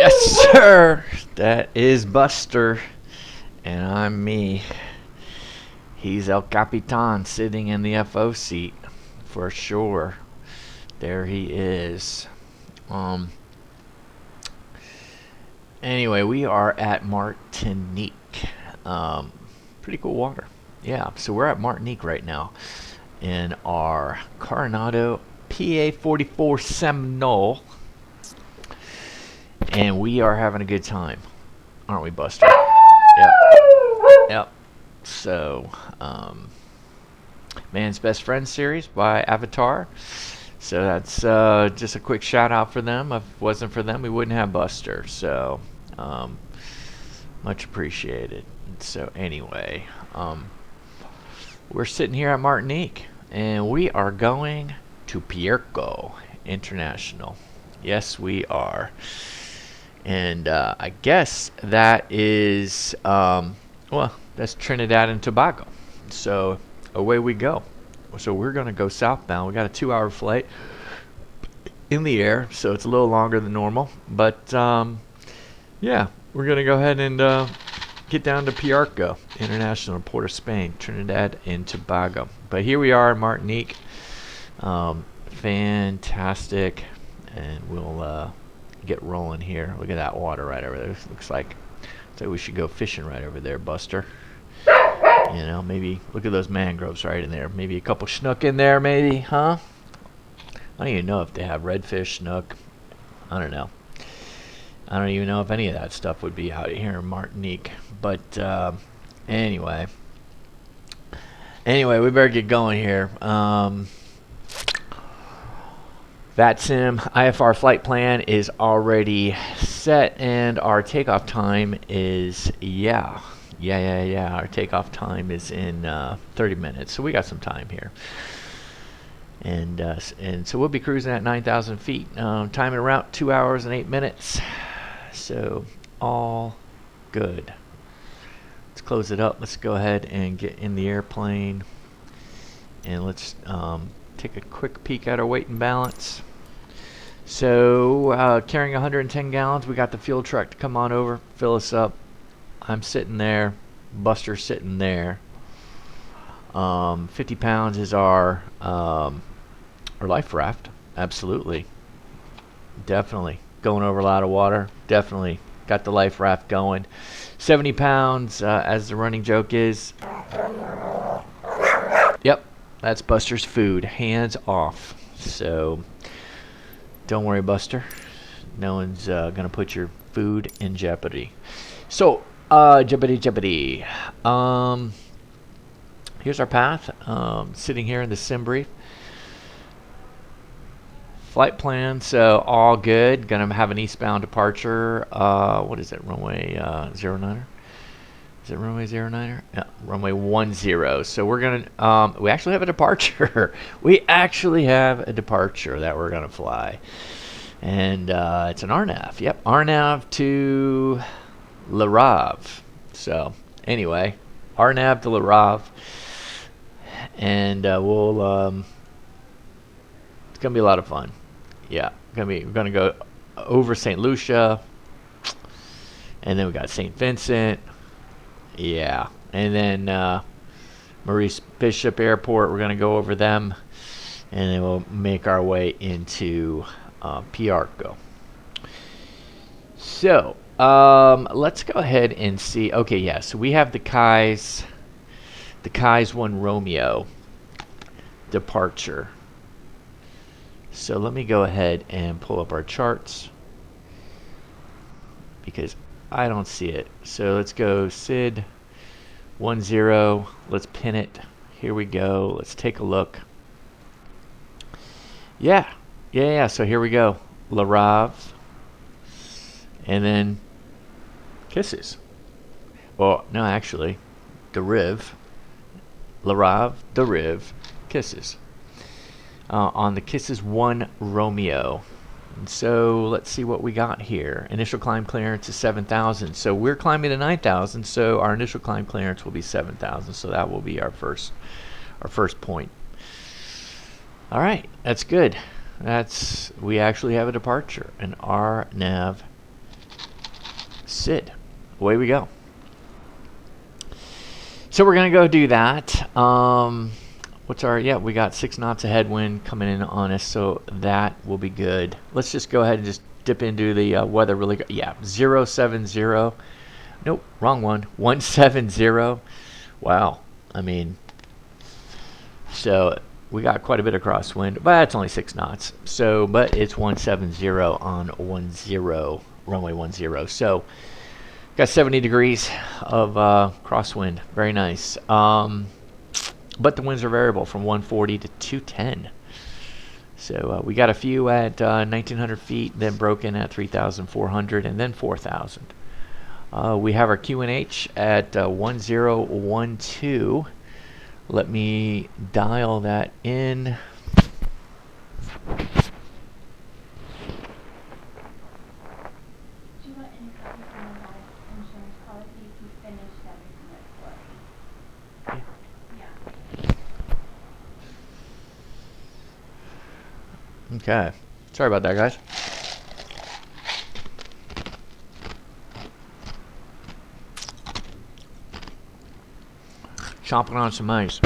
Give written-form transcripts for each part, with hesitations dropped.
Yes, sir. That is Buster, and I'm me. He's El Capitan sitting in the FO seat for sure. There he is. Anyway, we are at Martinique. Pretty cool water. Yeah, so we're at Martinique right now in our Carenado PA-44 Seminole. And we are having a good time, aren't we, Buster? Yep. Yep. So, Man's Best Friend series by Avatar. So that's just a quick shout out for them. If it wasn't for them, we wouldn't have Buster. So, much appreciated. So anyway, we're sitting here at Martinique, and we are going to Piarco International. Yes, we are. And I guess that is, well, that's Trinidad and Tobago. So away we go. So we're going to go southbound. We got a 2-hour flight in the air, so it's a little longer than normal. But, yeah, we're going to go ahead and get down to Piarco International, Port of Spain, Trinidad and Tobago. But here we are in Martinique. Fantastic. And we'll get rolling here. Look at that water right over there. Looks like we should go fishing right over there, Buster. You know, maybe look at those mangroves right in there. Maybe a couple snook in there, maybe, huh? I don't even know if they have redfish, snook. I don't know. I don't even know if any of that stuff would be out here in Martinique. But anyway, we better get going here. Vatsim IFR flight plan is already set, and our takeoff time is, our takeoff time is in 30 minutes, so we got some time here. And so we'll be cruising at 9,000 feet. Time en route, 2 hours and 8 minutes. So all good. Let's close it up. Let's go ahead and get in the airplane, and let's take a quick peek at our weight and balance. So carrying 110 gallons, we got the fuel truck to come on over, fill us up. I'm sitting there, Buster's sitting there. 50 pounds is our life raft. Absolutely, definitely going over a lot of water. Definitely got the life raft going. 70 pounds, as the running joke is. Yep. That's Buster's food. Hands off. So don't worry, Buster. No one's going to put your food in jeopardy. So, jeopardy. Here's our path. Sitting here in the sim brief. Flight plan, so all good. Going to have an eastbound departure. What is it? Runway 09er? Is it runway 09er? Yeah, runway 10. So we're going to, we actually have a departure. We actually have a departure that we're going to fly. And it's an RNAV. Yep, RNAV to Le Havre. So anyway, RNAV to Le Havre. And we'll, it's going to be a lot of fun. Yeah, we're going to go over St. Lucia. And then we got St. Vincent. Yeah, and then Maurice Bishop Airport, we're going to go over them, and then we'll make our way into Piarco. So let's go ahead and see. Okay, yeah, so we have the Kai's 1 Romeo departure. So let me go ahead and pull up our charts, because I don't see it. So let's go SID 10. Let's pin it. Here we go. Let's take a look. Yeah. So here we go. Le Havre. And then Kisses. Well, no, actually, Deriv. Le Havre, Deriv, Kisses. On the Kisses 1 Romeo. So let's see what we got here. Initial climb clearance is 7,000. So we're climbing to 9,000. So our initial climb clearance will be 7,000. So that will be our first point. All right, that's good. We actually have a departure, an RNAV Sid, away we go. So we're gonna go do that. What's our, yeah, we got 6 knots of headwind coming in on us, so that will be good. Let's just go ahead and just dip into the weather really good. Yeah, 070. Nope, wrong one. 170. Wow. I mean, so we got quite a bit of crosswind, but it's only 6 knots. So, but it's 170 on 10, runway 10. So, got 70 degrees of crosswind. Very nice. But the winds are variable from 140 to 210. So we got a few at 1,900 feet, then broken at 3,400, and then 4,000. We have our QNH at 1012. Let me dial that in. Okay. Sorry about that, guys. Chomping on some ice.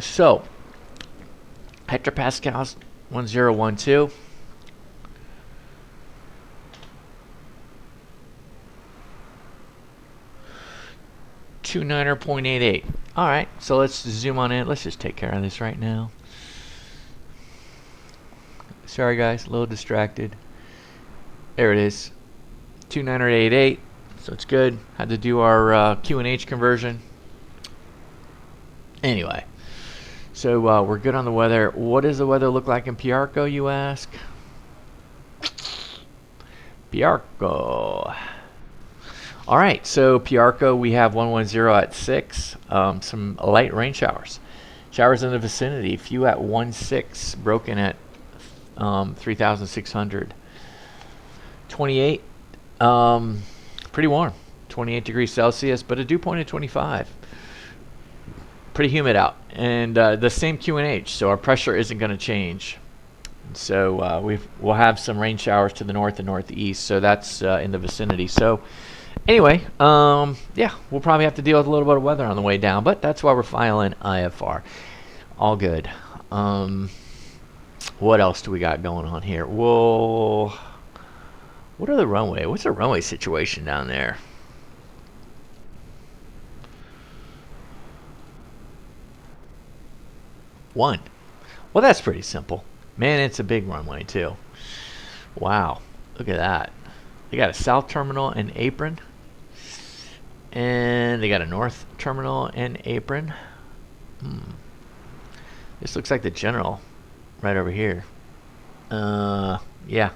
So, hectopascals, 1012. .88. All right, so let's zoom on in. Let's just take care of this right now. Sorry, guys, a little distracted. There it is, 298.8. So it's good. Had to do our QNH conversion. Anyway, so we're good on the weather. What does the weather look like in Piarco, you ask? Piarco. All right, so Piarco, we have 110 at 6. Some light rain showers. Showers in the vicinity. Few at 16, broken at 3,600. 28. Pretty warm. 28 degrees Celsius, but a dew point of 25. Pretty humid out, and the same QNH, so our pressure isn't going to change. So we'll have some rain showers to the north and northeast, so that's in the vicinity. So anyway, yeah, we'll probably have to deal with a little bit of weather on the way down, but that's why we're filing IFR. All good. What else do we got going on here? Well, what are the runway? What's the runway situation down there? One. Well, that's pretty simple. Man, it's a big runway too. Wow, look at that. They got a south terminal and apron, and they got a north terminal and apron. This looks like the general right over here. Yeah.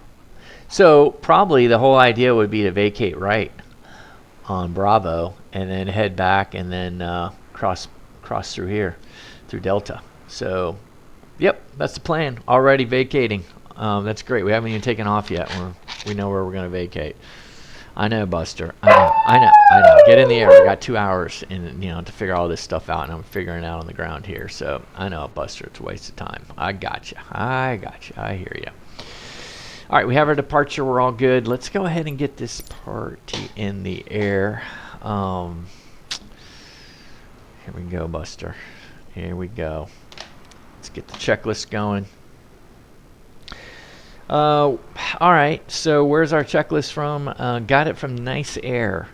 So probably the whole idea would be to vacate right on Bravo and then head back and then cross through here, through Delta. So, yep, that's the plan. Already vacating. That's great. We haven't even taken off yet. We know where we're going to vacate. I know, Buster. I know. Get in the air. We got 2 hours to figure all this stuff out, and I'm figuring it out on the ground here. So, I know, Buster. It's a waste of time. I got you. I hear you. All right, we have our departure. We're all good. Let's go ahead and get this party in the air. Here we go, Buster. Here we go. Let's get the checklist going. All right, so where's our checklist from? Got it from Nice Air.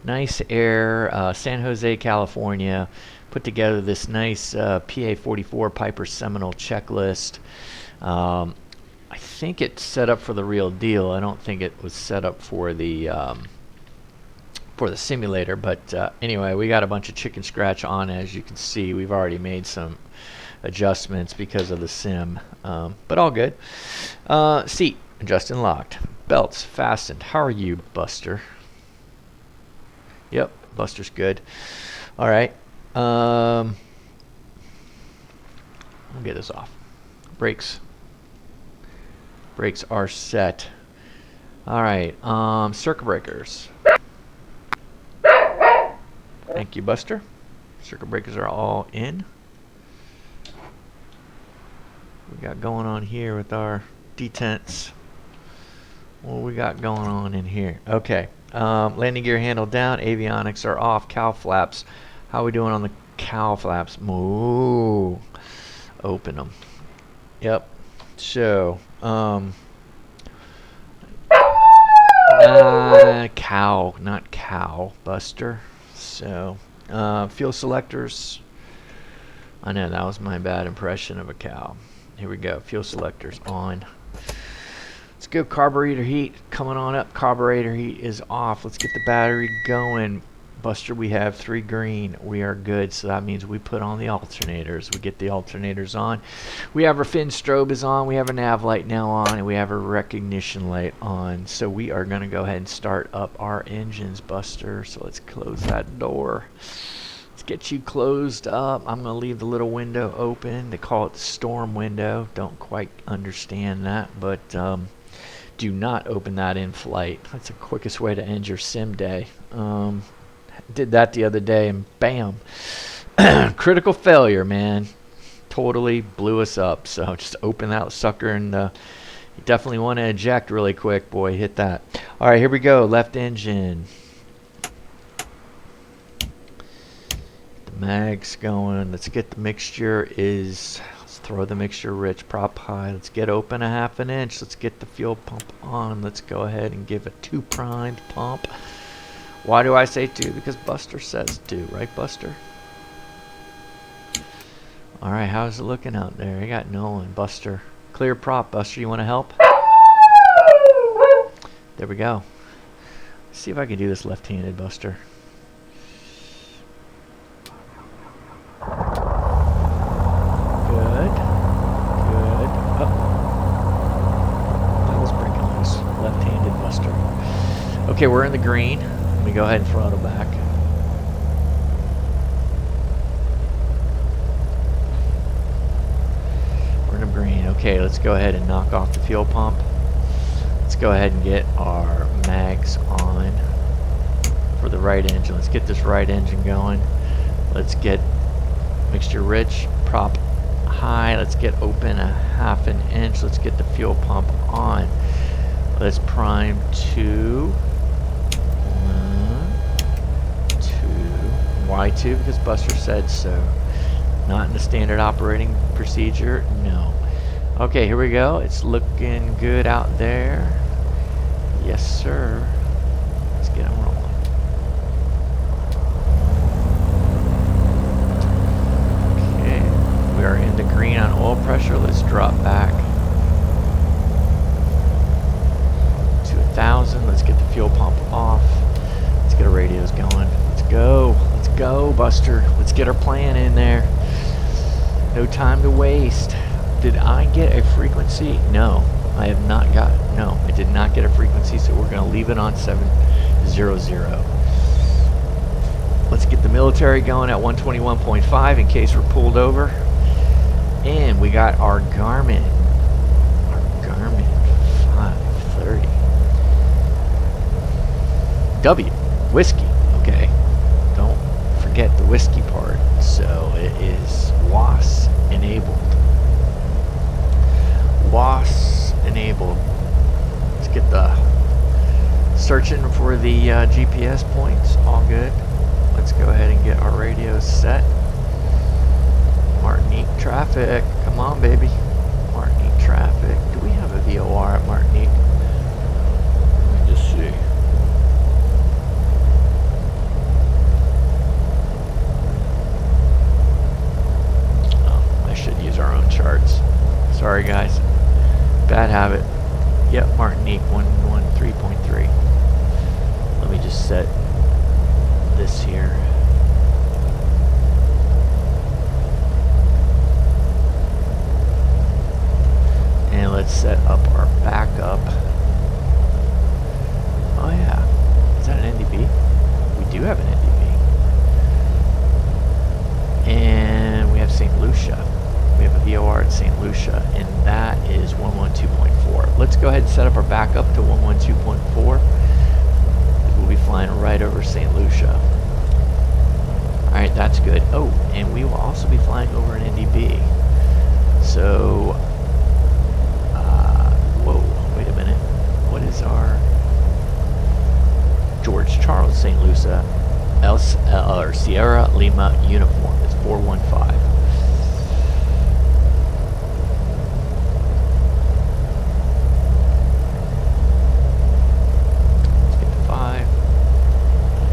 Nice Air, San Jose, California. Put together this nice PA-44 Piper Seminole checklist. I think it's set up for the real deal. I don't think it was set up for the simulator, but anyway, we got a bunch of chicken scratch on. As you can see, we've already made some adjustments because of the sim, but all good. Seat adjusted and locked, belts fastened. How are you, Buster? Yep, Buster's good. All right, we'll get this off. Brakes are set. All right, circuit breakers. Thank you, Buster. Circuit breakers are all in. We got going on here with our detents. What we got going on in here? Okay. Landing gear handle down. Avionics are off. Cowl flaps. How are we doing on the cowl flaps? Ooh. Open them. Yep. So, cow, not cow, Buster. So, fuel selectors. I know that was my bad impression of a cow. Here we go. Fuel selectors on. Let's go. Carburetor heat coming on up. Carburetor heat is off. Let's get the battery going. Buster, we have 3 green. We are good. So that means we put on the alternators. We get the alternators on. We have our fin strobe is on. We have a nav light now on. And we have a recognition light on. So we are going to go ahead and start up our engines, Buster. So let's close that door. Let's get you closed up. I'm going to leave the little window open. They call it the storm window. Don't quite understand that. But do not open that in flight. That's the quickest way to end your sim day. Did that the other day and bam. Critical failure, man. Totally blew us up. So just open that sucker and you definitely want to eject really quick. Boy, hit that. All right, here we go. Left engine. The mag's going. Let's get the mixture let's throw the mixture rich, prop high. Let's get open a 1/2 inch. Let's get the fuel pump on. Let's go ahead and give a 2 primed pump. Why do I say 2? Because Buster says 2, right, Buster? All right, how's it looking out there? You got Nolan, Buster. Clear prop, Buster. You want to help? There we go. Let's see if I can do this left-handed, Buster. Good. Good. Oh. That was breaking loose. Left-handed, Buster. Okay, we're in the green. Let me go ahead and throttle back. We're in the green. Okay, let's go ahead and knock off the fuel pump. Let's go ahead and get our mags on for the right engine. Let's get this right engine going. Let's get mixture rich, prop high. Let's get open a 1/2 inch. Let's get the fuel pump on. Let's prime 2. Why 2? Because Buster said so. Not in the standard operating procedure, no. Okay, here we go. It's looking good out there. Yes, sir. Let's get them rolling. Okay, we are in the green on oil pressure. Let's drop back to 1,000. Let's get the fuel pump off. Let's get our radios going. Let's go. Let's go, Buster. Let's get our plan in there. No time to waste. Did I get a frequency? No, I have not got. No, I did not get a frequency, so we're going to leave it on 700. Let's get the military going at 121.5 in case we're pulled over. And we got our Garmin. Our Garmin 530. W. Whiskey. Okay. Don't forget the whiskey part. So it is WAS enabled. WAS enabled. Let's get the searching for the GPS points. All good. Let's go ahead and get our radios set. Martinique traffic. Come on, baby. Martinique traffic. Do we have a VOR at Martinique? Let me just see. Our own charts. Sorry guys, bad habit. Yep, Martinique 113.3. Let me just set this here. And let's set up our backup. Oh yeah, is that an NDB? We do have an NDB. And we have St. Lucia. We have a VOR at St. Lucia, and that is 112.4. Let's go ahead and set up our backup to 112.4. We'll be flying right over St. Lucia. Alright, that's good. Oh, and we will also be flying over an NDB. So, whoa, wait a minute. What is our St. Lucia, or Sierra Lima Uniform. It's 415. Let's get to 5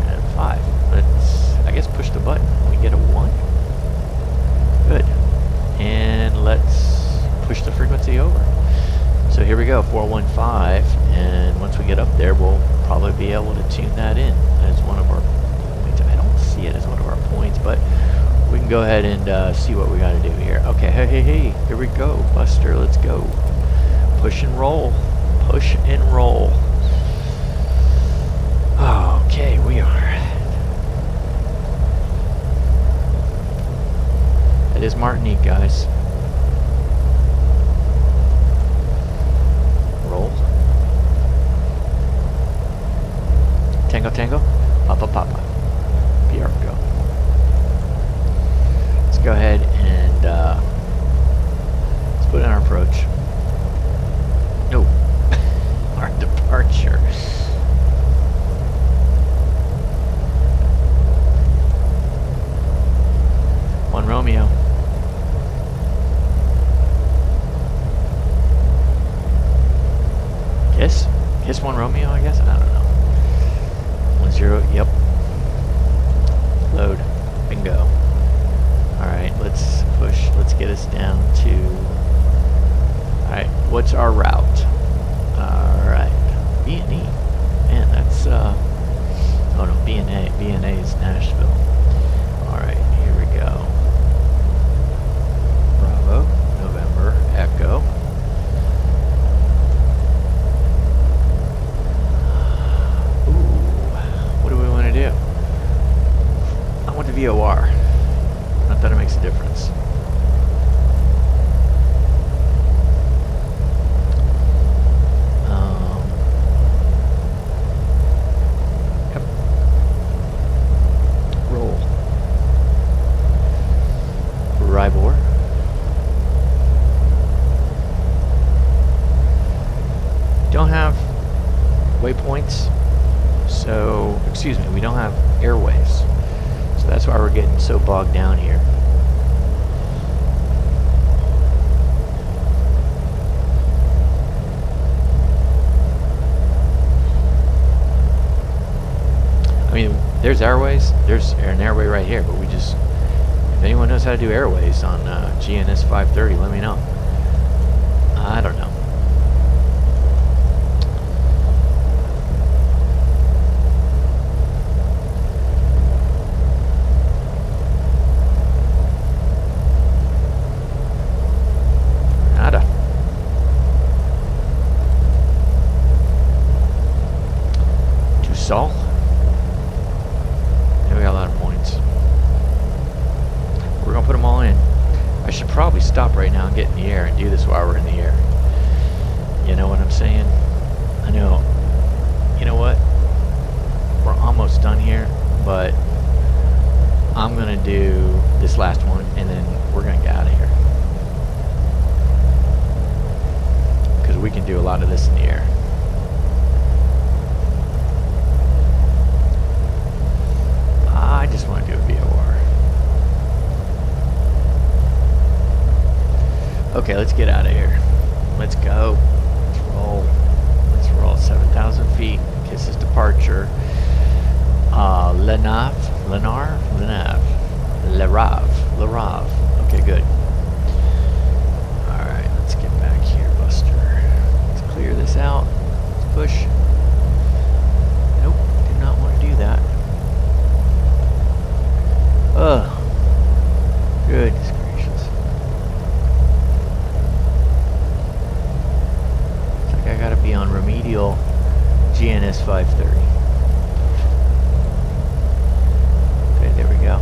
and 5. Let's, I guess, push the button. We get a 1. Good. And let's push the frequency over. So here we go, 415, and once we get up there, we'll probably be able to tune that in as one of our points. I don't see it as one of our points, but we can go ahead and see what we got to do here. Okay, hey, here we go, Buster, let's go. Push and roll, push and roll. Okay, we are. That is Martinique, guys. Roll. Tango, tango. Papa, papa. Piarco. Let's go ahead and let's put in our approach. No. Our departure. One Romeo. Kiss 1 Romeo, I guess? I don't know. 10, yep. Load. Bingo. Alright, let's push. Let's get us down to... Alright, what's our route? Alright. B&E. Man, that's... Oh no, B&A. B&A is Nashville. Alright, here we go. Bravo. November. Echo. Do. I want the VOR. Not that it makes a difference. Yep. Roll. Ribor. Don't have waypoints. So, excuse me, we don't have airways. So that's why we're getting so bogged down here. I mean, there's airways. There's an airway right here, but we just... If anyone knows how to do airways on GNS 530, let me know. I don't know. Sol. Yeah, we got a lot of points. We're gonna put them all in. I should probably stop right now and get in the air and do this while we're in the air. You know what I'm saying? I know. You know what? We're almost done here, but I'm gonna do this last one and then we're gonna get out of here. Because we can do a lot of this in the air. I just want to do a VOR. Okay, let's get out of here. Let's go. Let's roll. Let's roll 7,000 feet. Kisses departure. RNAV. Okay, good. Alright, let's get back here, Buster. Let's clear this out. Let's push. Nope, did not want to do that. Ugh. Goodness gracious. It's like I gotta be on remedial GNS 530. Okay, there we go.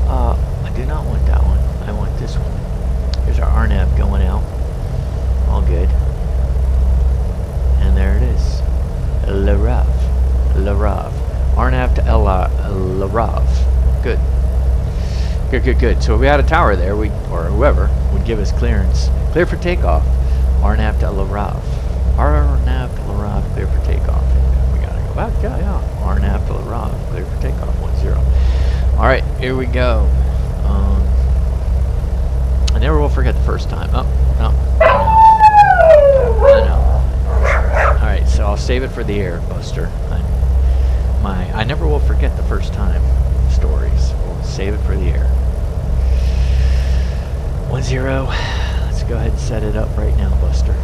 I do not want that one. I want this one. Here's our RNAV going out. All good. And there it is. RNAV. RNAV to RNAV. Good. Good. So if we had a tower there, or whoever, would give us clearance. Clear for takeoff. RNAV to RNAV to clear for takeoff. We gotta go Wow, yeah. RNAV to RNAV, clear for takeoff, 10. Alright, here we go. I never will forget the first time. Oh, no. I know. Alright, so I'll save it for the air, Buster. I never will forget the first time stories. We'll save it for the air. 10. Let's go ahead and set it up right now, Buster.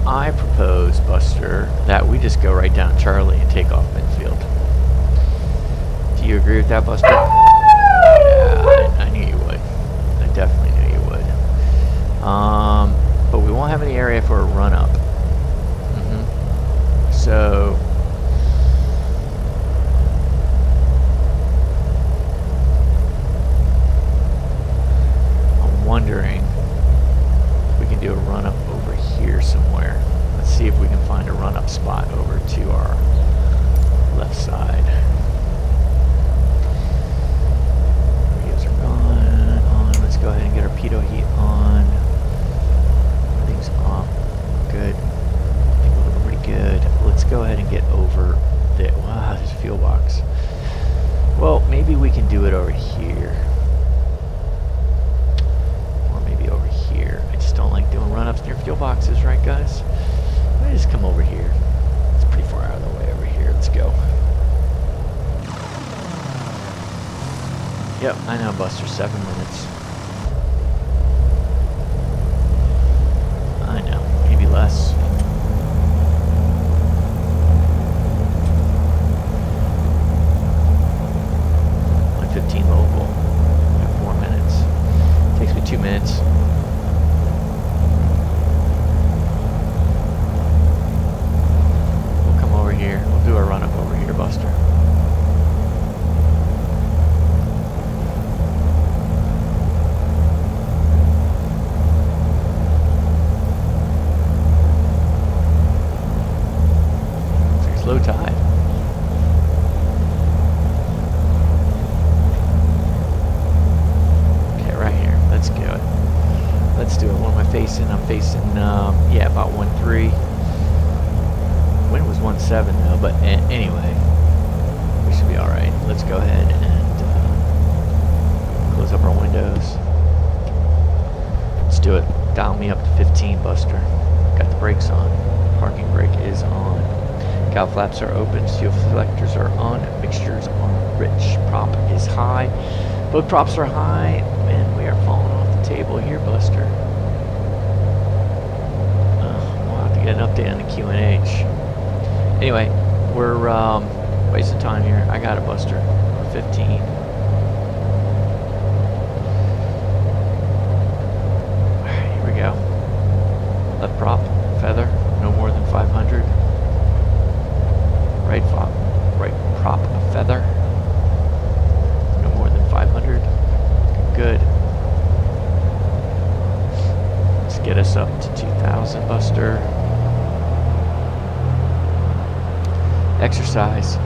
I propose, Buster, that we just go right down Charlie and take off midfield. Do you agree with that, Buster? Yeah, I knew you would. I definitely knew you would. But we won't have any area for a run-up. So... I'm wondering if we can do a run-up over here somewhere. Let's see if we can find a run-up spot over to our left side. Radios are gone. On. Let's go ahead and get our pitot heat on. Everything's off. Good. I think we're looking pretty good. Let's go ahead and get over there. Wow, there's a fuel box. Well, maybe we can do it over here. Or maybe over here. I just don't like doing run-ups near fuel boxes, right, guys? Let me just come over here. It's pretty far out of the way over here. Let's go. Yep, I know, Buster. 7 minutes. I know. Maybe less. Local. 4 minutes. Takes me 2 minutes. We'll come over here. We'll do a run up over here, Buster. It's low tide. Let's do it. What am I facing? I'm facing, yeah, about 1.3. Wind was 1.7 though, but anyway, we should be all right. Let's go ahead and close up our windows. Let's do it. Dial me up to 15, Buster. Got the brakes on. Parking brake is on. Cowl flaps are open. Fuel selectors are on. Mixtures are rich. Prop is high. Both props are high, and we are falling off the table here, Buster. We'll have to get an update on the QNH. Anyway, we're wasting time here. I got it, Buster. We're 15. Alright, here we go. Left prop, feather, no more than 500. Right prop, feather. 500. Good. Let's get us up to 2,000, Buster. Exercise.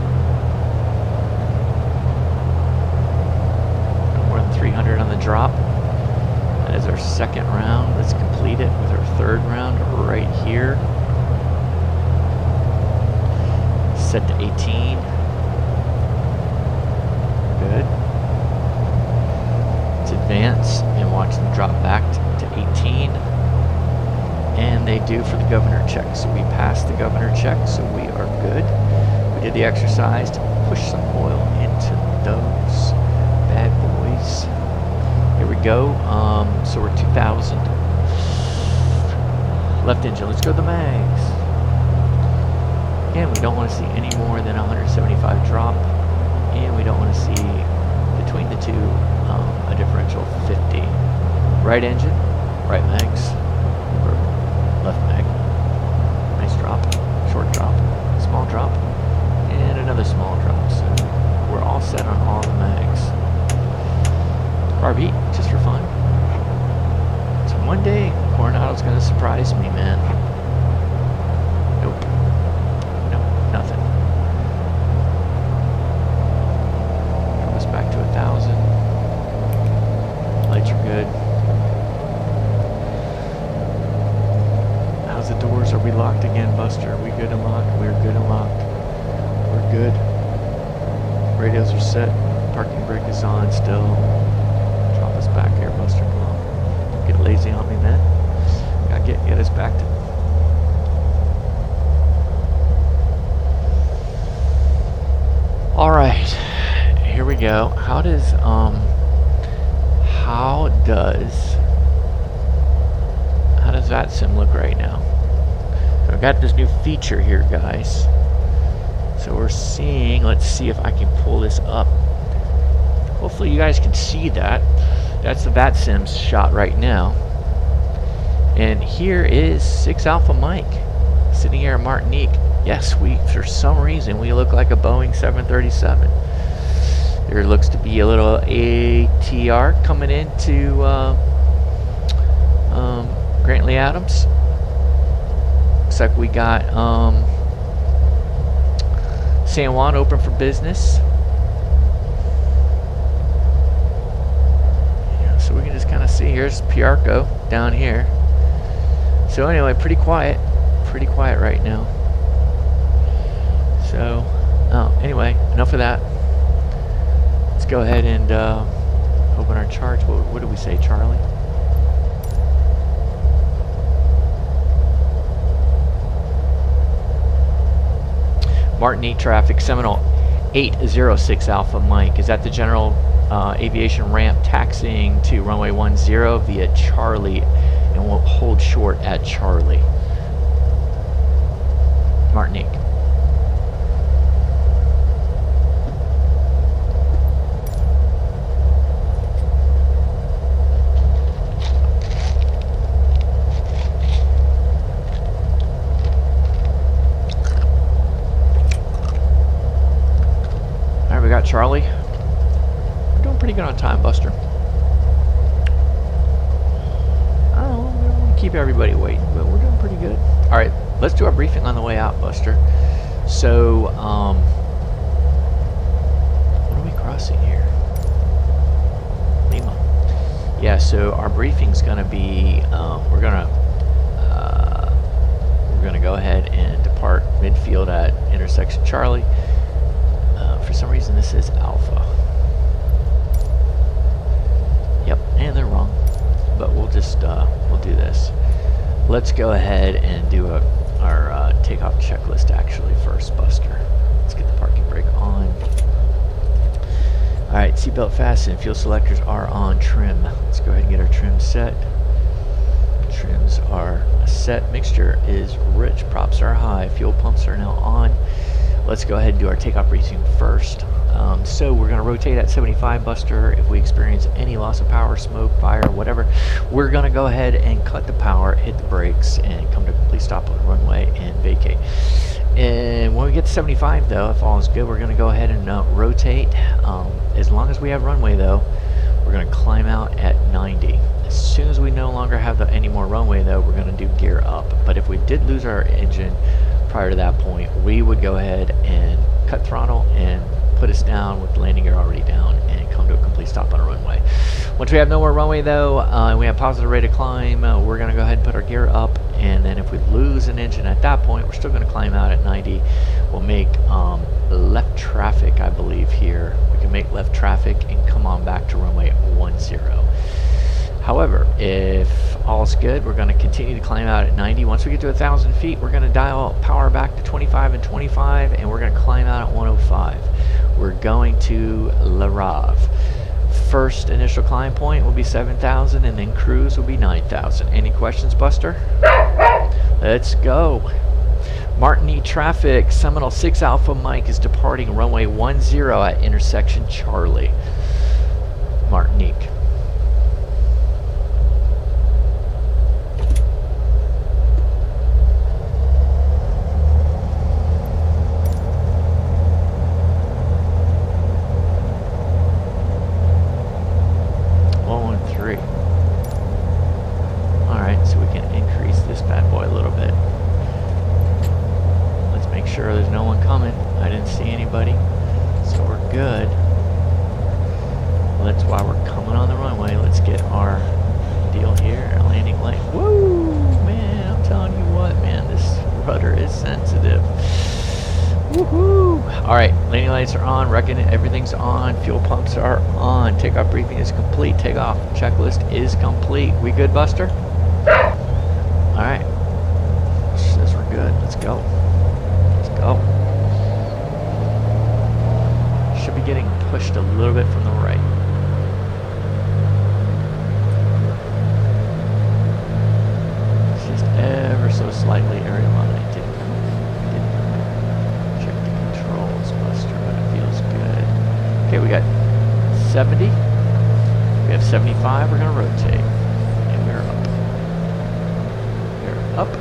No more than 300 on the drop. That is our second round. Let's complete it with our third round right here. Set to 18. Good. Advance and watch them drop back to 18, and they do for the governor check. So we passed the governor check, so we are good. We did the exercise to push some oil into those bad boys. Here we go. So we're 2,000. Left engine. Let's go to the mags. Again, we don't want to see any more than 175 drop, and we don't want to see between the two a differential of 50. Right engine, right mags, or left mag. Nice drop, short drop, small drop, and another small drop. So we're all set on all the mags. RB, just for fun. So one day, Carenado's gonna surprise me, man. Nope. How's the doors? Are we locked again, Buster? Are we good and locked? We're good and locked. We're good. Radios are set. Parking brake is on still. Drop us back here, Buster. Come on. Don't get lazy on me, man. Gotta get us back to... Alright. Here we go. How does Vatsim look right now? So I've got this new feature here, guys. So we're seeing, let's see if I can pull this up. Hopefully you guys can see that. That's the Vatsim's shot right now. And here is 6 Alpha Mike sitting here in Martinique. Yes, for some reason, we look like a Boeing 737. There looks to be a little ATR coming into Grantley Adams. Looks like we got San Juan open for business. Yeah, so we can just kind of see, here's Piarco down here. So anyway, pretty quiet right now. So, anyway, enough of that. Let's go ahead and open our charts. What did we say, Charlie? Martinique traffic, Seminole 806 Alpha Mike is at the general aviation ramp, taxiing to runway 10 via Charlie, and we'll hold short at Charlie. Martinique. We got Charlie. We're doing pretty good on time, Buster. I don't know, we don't want to keep everybody waiting, but we're doing pretty good. Alright, let's do our briefing on the way out, Buster. So, what are we crossing here? Lima. Yeah, so our briefing's gonna be, we're gonna go ahead and depart midfield at intersection Charlie. For some reason this is Alpha. Yep, and they're wrong. But we'll just, we'll do this. Let's go ahead and do our takeoff checklist actually first, Buster. Let's get the parking brake on. Alright, seatbelt fastened. Fuel selectors are on trim. Let's go ahead and get our trim set. Trims are set. Mixture is rich. Props are high. Fuel pumps are now on. Let's go ahead and do our takeoff briefing first. So we're going to rotate at 75, Buster. If we experience any loss of power, smoke, fire, whatever, we're going to go ahead and cut the power, hit the brakes, and come to a complete stop on the runway and vacate. And when we get to 75, though, if all is good, we're going to go ahead and rotate. As long as we have runway, though, we're going to climb out at 90. As soon as we no longer have any more runway, though, we're going to do gear up. But if we did lose our engine prior to that point, we would go ahead and cut throttle and put us down with the landing gear already down and come to a complete stop on a runway. Once we have no more runway, though, and we have positive rate of climb, we're going to go ahead and put our gear up, and then if we lose an engine at that point, we're still going to climb out at 90. We'll make left traffic, I believe, here. We can make left traffic and come on back to runway 10. However, if all's good, we're going to continue to climb out at 90. Once we get to 1,000 feet, we're going to dial power back to 25 and 25, and we're going to climb out at 105. We're going to RNAV. First initial climb point will be 7,000, and then cruise will be 9,000. Any questions, Buster? Let's go. Martinique traffic, Seminole 6 Alpha Mike is departing runway 10 at intersection Charlie. Martinique. Alright, so we can increase this bad boy a little bit. Let's make sure there's no one coming. I didn't see anybody, so we're good. That's why we're coming on the runway. Let's get our deal here, our landing light. Woo! Man, I'm telling you what, Woohoo! All right, landing lights are on, reckon everything's on, fuel pumps are on, takeoff briefing is complete, takeoff checklist is complete. We good, Buster? All right, says we're good. Let's go. Let's go. Should be getting pushed a little bit from the right. It's just ever so slightly aerial aligned. Okay, we got 70. We have 75. We're going to rotate. And we're up. We're up.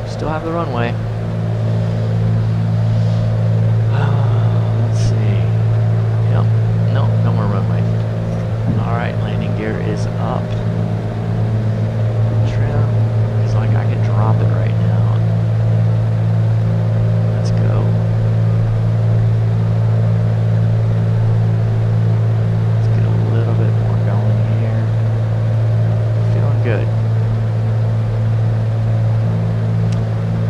Still have the runway. Let's see. Yep. No, no more runway. Alright, landing gear is up. Trim. It's like I can drop it right now. Let's go. Good.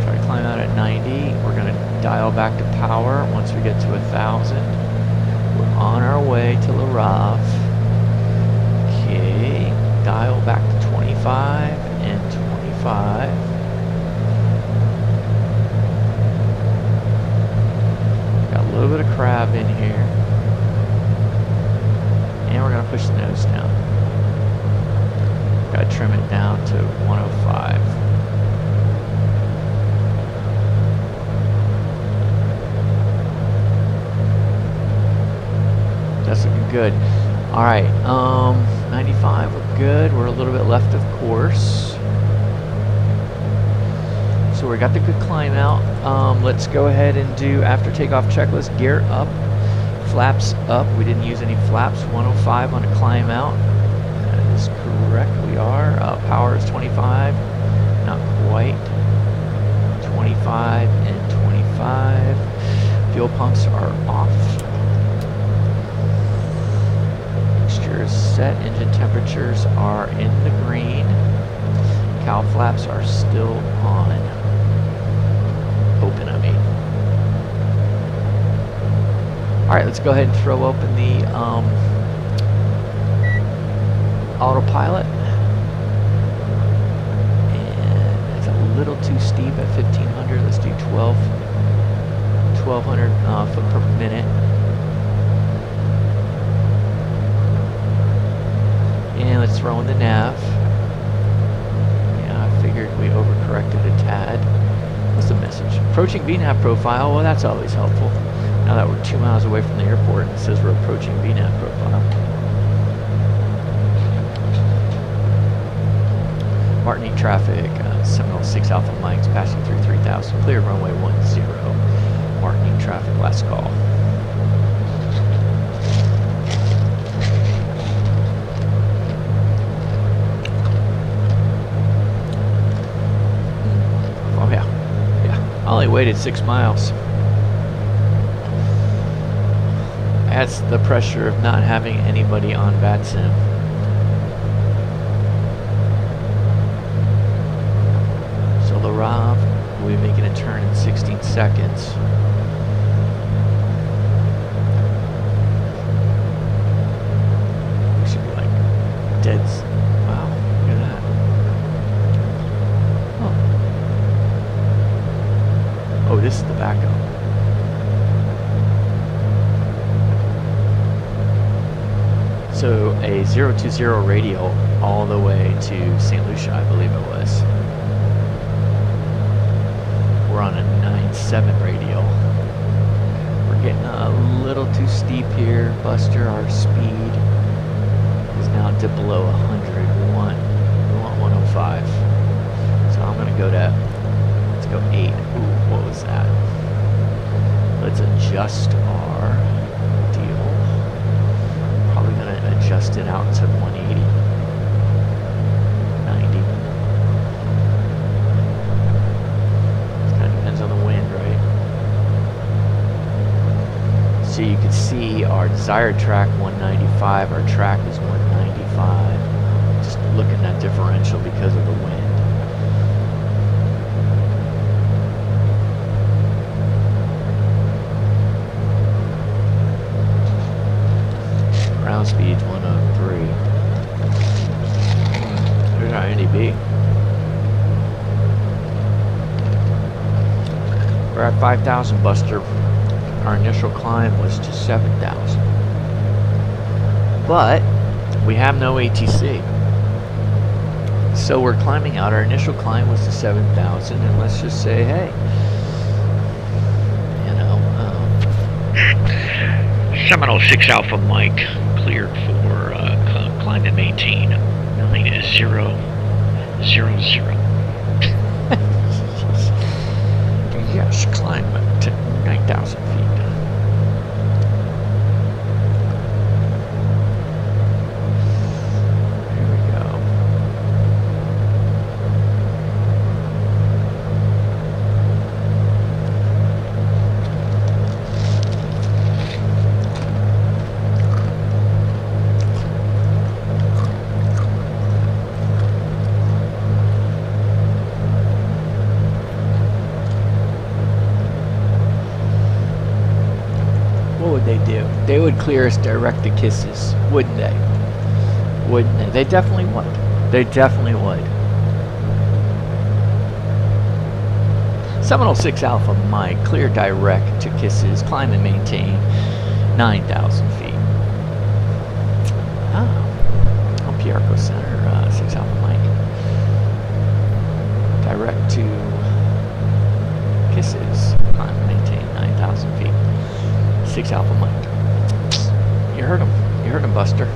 Try to climb out at 90. We're going to dial back to power once we get to 1,000. We're on our way to RNAV. Okay. Dial back to 25 and 25. Got a little bit of crab in here. And we're going to push the nose down. Gotta trim it down to 105. That's looking good. Alright, 95, we're good. We're a little bit left of course. So we got the good climb out. Let's go ahead and do after takeoff checklist. Gear up, flaps up. We didn't use any flaps. 105 on a climb out. Correct, we are. Power is 25, not quite. 25 and 25. Fuel pumps are off. Mixture is set. Engine temperatures are in the green. Cowl flaps are still on. Open, I mean. Alright, let's go ahead and throw open the autopilot, and it's a little too steep at 1500. Let's do 1200 foot per minute, and let's throw in the nav. Yeah, I figured we overcorrected a tad. What's the message? Approaching VNAV profile. Well, that's always helpful. Now that we're 2 miles away from the airport, and it says we're approaching VNAV profile. Martinique traffic, Seminole 6 Alpha Mike's passing through 3000, clear runway 10. Martinique traffic, last call. Oh yeah, I only waited 6 miles. That's the pressure of not having anybody on Vatsim. RNAV, we'll be making a turn in 16 seconds. We should be like dead. Wow, look at that. Oh. Oh, this is the backup. So a 020 radial all the way to St. Lucia, I believe it was. We're on a 9.7 radial. We're getting a little too steep here, Buster. Our speed is now dipped below 100. We want 105. So I'm gonna go to, let's go 8. Ooh, what was that? Let's adjust our deal. Probably gonna adjust it out to 180. 90. On the wind, right? So you can see our desired track 195, our track is 195. Just looking at differential because of the wind. We're at 5,000, Buster. Our initial climb was to 7,000. But we have no ATC. So we're climbing out. Our initial climb was to 7,000, and let's just say, hey, you know, Seminole 6 Alpha Mike cleared for climb and maintain 9000. Yes, climb to 9,000 feet. They would clear us direct to kisses, wouldn't they? Wouldn't they? They definitely would. They definitely would. Seminole 6 Alpha Mike, clear direct to kisses, climb and maintain 9,000 feet. Oh, Piarco Center, 6 Alpha Mike. Direct to kisses, climb and maintain 9,000 feet. 6 Alpha Mike. You heard him. You heard him, Buster.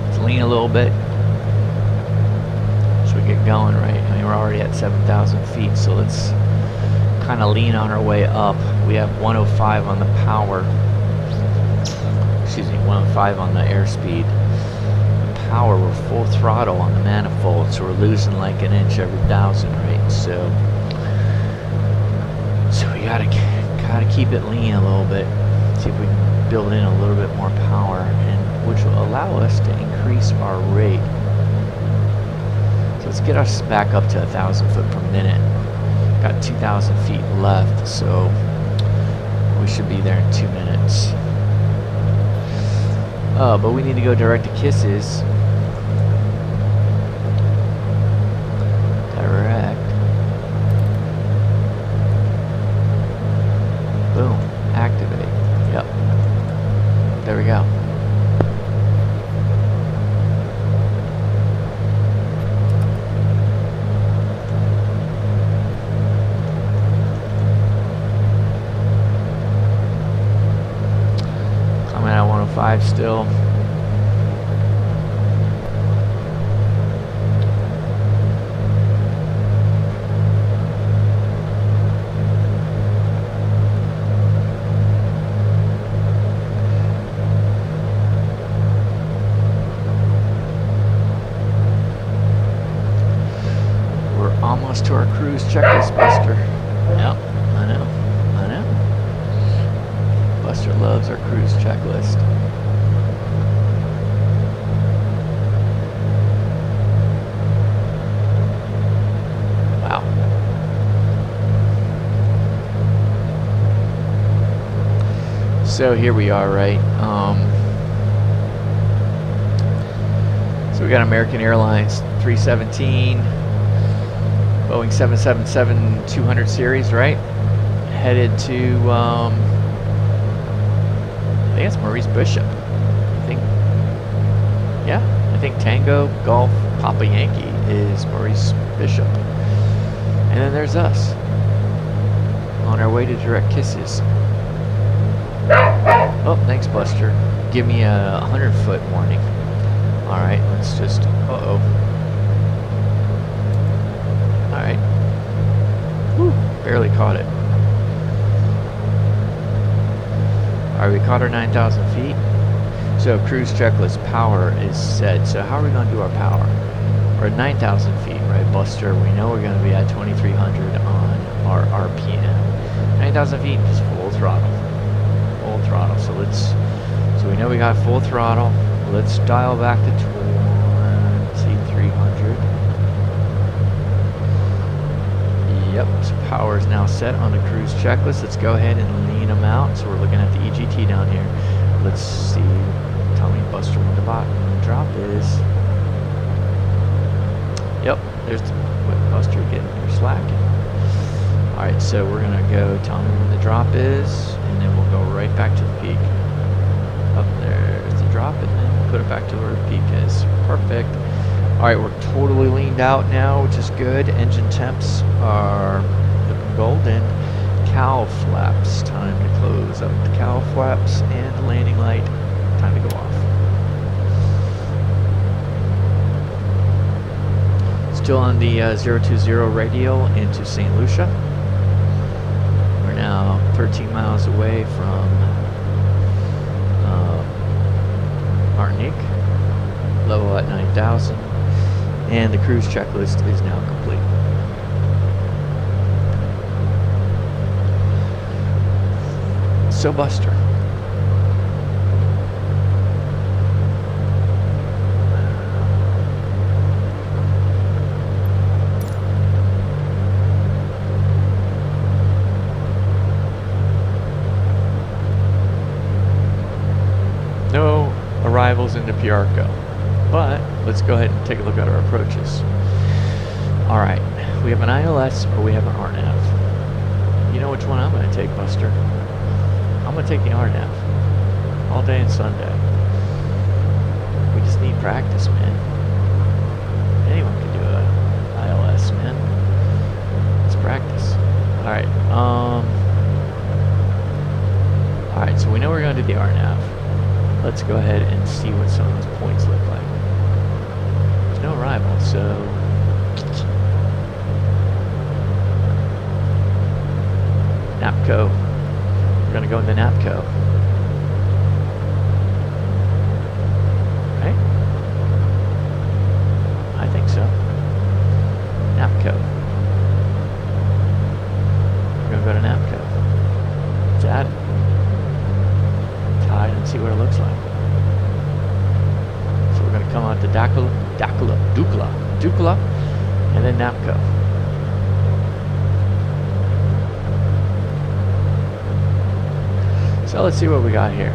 Let's lean a little bit so we get going, right? I mean, we're already at 7,000 feet, so let's kind of lean on our way up. We have 105 on the power. Excuse me, 105 on the airspeed. The power, we're full throttle on the manifold, so we're losing like an inch every 1,000, right? So we gotta keep it lean a little bit. See if we can build in a little bit more power, and which will allow us to increase our rate. So let's get us back up to 1,000 foot per minute. Got 2,000 feet left, so we should be there in 2 minutes. But we need to go direct to kisses. Direct. Boom. Activate. Yep. There we go. At 105 still. We're almost to our cruise checklist, Buster. Yep, I know. Buster loves our cruise checklist. Wow. So here we are, right? So we got American Airlines 317, Boeing 777-200 series, right? Headed to I think it's Maurice Bishop. I think, yeah, I think Tango Golf Papa Yankee is Maurice Bishop. And then there's us on our way to direct kisses. Oh, thanks, Buster. Give me a 100-foot warning. All right, let's just, uh-oh. All right. Whew, barely caught it. All right, we caught our 9,000 feet. So cruise checklist power is set. So how are we going to do our power? We're at 9,000 feet, right, Buster? We know we're going to be at 2,300 on our RPM. 9,000 feet, just full throttle. Full throttle. So we know we got full throttle. Let's dial back to 300. set on the cruise checklist. Let's go ahead and lean them out. So we're looking at the EGT down here. Let's see. Tell me, Buster, when the drop is. Yep, there's Buster getting your slacking. Alright, so we're going to go, tell me when the drop is, and then we'll go right back to the peak. Up there's the drop, and then we'll put it back to where the peak is. Perfect. Alright, we're totally leaned out now, which is good. Engine temps are looking golden. Cowl flaps, time to close up the cowl flaps, and the landing light, time to go off. Still on the 020 radial into St. Lucia. We're now 13 miles away from Martinique, level at 9,000, and the cruise checklist is now complete. So Buster, no arrivals into Piarco, but let's go ahead and take a look at our approaches. Alright, we have an ILS or we have an RNAV. You know which one I'm going to take, Buster? I'm going to take the RNAV all day and Sunday. We just need practice, man. Anyone can do a ILS, man. Let's practice. Alright, alright, so we know we're going to do the RNAV. Let's go ahead and see what some of those points look like. There's no arrival, so NAPCO. We're gonna go into NAPCO. Right? I think so. NAPCO. We're gonna go to NAPCO. Let's add it. Tide and see what it looks like. So we're gonna come out to Dukla, and then NAPCO. So let's see what we got here.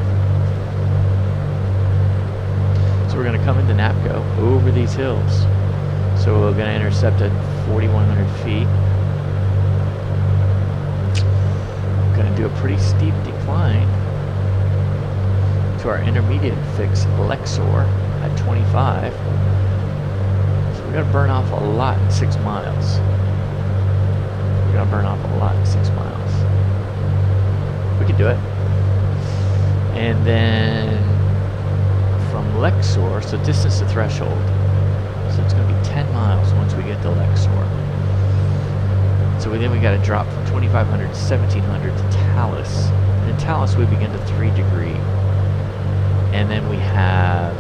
So we're going to come into NAPCO over these hills. So we're going to intercept at 4,100 feet. We're going to do a pretty steep decline to our intermediate fix Lexor at 25. So we're going to burn off a lot in 6 miles. We're going to burn off a lot in 6 miles. We can do it. And then from Lexor, so distance to threshold, so it's going to be 10 miles once we get to Lexor. So then we got to drop from 2,500 to 1,700 to Talus. And in Talus we begin to 3 degree. And then we have,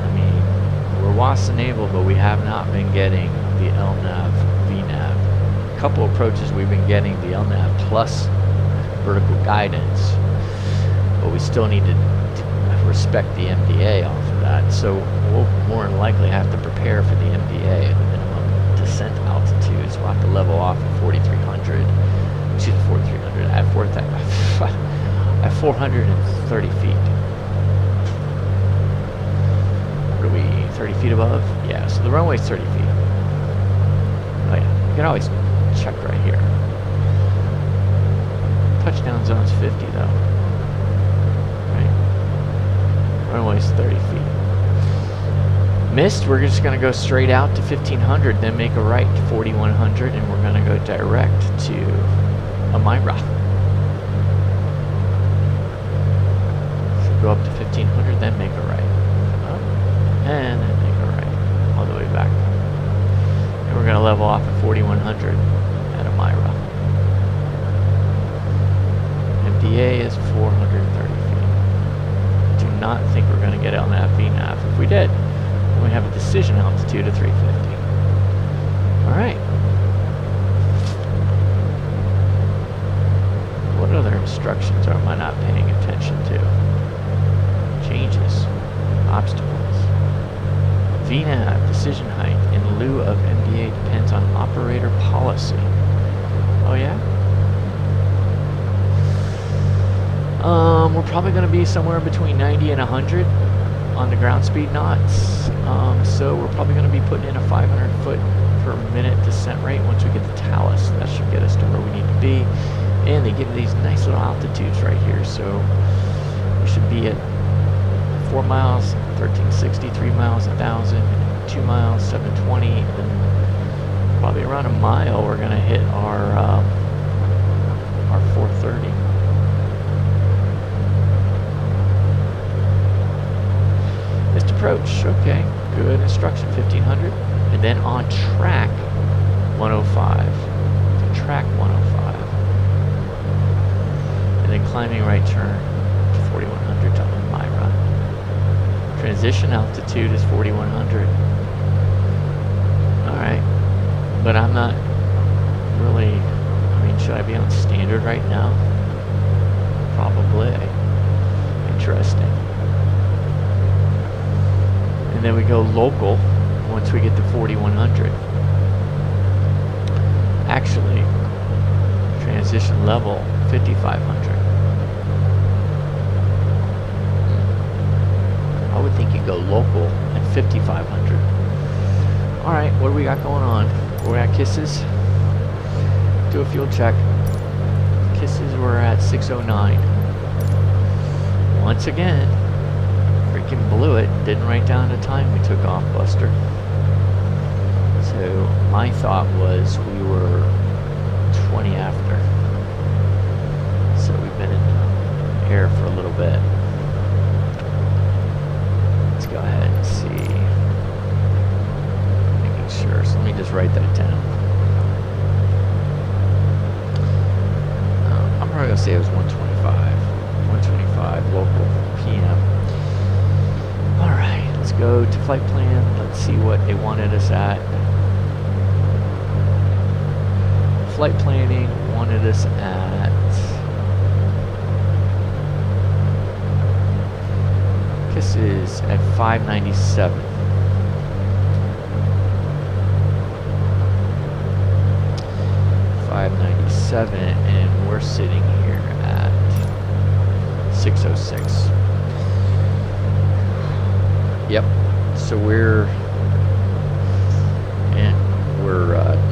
I mean, we're Wassenable, but we have not been getting the LNAV, VNAV. A couple approaches we've been getting the LNAV plus vertical guidance, but we still need to respect the MDA off of that. So we'll more than likely have to prepare for the MDA at the minimum descent altitude. So we'll have to level off at 4,300. Excuse me, 4,300 at 430 feet. What are we? 30 feet above? Yeah. So the runway's 30 feet. Oh yeah. You can always check right here. Touchdown zone's 50 though. Right? Runway's 30 feet. Missed, we're just going to go straight out to 1,500, then make a right to 4,100, and we're going to go direct to Amira. So go up to 1,500, then make a right. Up, and then make a right. All the way back. And we're going to level off at 4,100 at Amira. MDA is 430 feet. Do not think we're going to get LNAV, VNAV. If we did, then we have a decision altitude of 350. Alright. What other instructions am I not paying attention to? Changes. Obstacles. VNAV decision height in lieu of MDA depends on operator policy. Oh yeah? We're probably going to be somewhere between 90 and 100 on the ground speed knots. So we're probably going to be putting in a 500 foot per minute descent rate once we get to Talus. That should get us to where we need to be. And they give these nice little altitudes right here. So we should be at 4 miles, 1360, 3 miles, 1,000, 2 miles, 720, and probably around a mile we're going to hit our 430. Missed approach, okay, good instruction, 1500, and then on track 105, to track 105, and then climbing right turn to 4100 to on my run. Transition altitude is 4100. All right, but I'm not really, I mean, should I be on standard right now? Probably. Interesting. And then we go local once we get to 4100. Actually, transition level 5500. I would think you go local at 5500. All right, what do we got going on? We're at Kisses. Do a fuel check. Kisses, we're at 609. Once again, freaking blew it. Didn't write down the time we took off, Buster. So my thought was we were 20 after. So we've been in air for a little bit. Let's go ahead and see. Making sure. So let me just write that down. I'm probably gonna say it was 125. 125 local PM. All right, let's go to flight plan. Let's see what they wanted us at. Flight planning wanted us at Kisses at 597. And we're sitting here at 606. Yep. So we're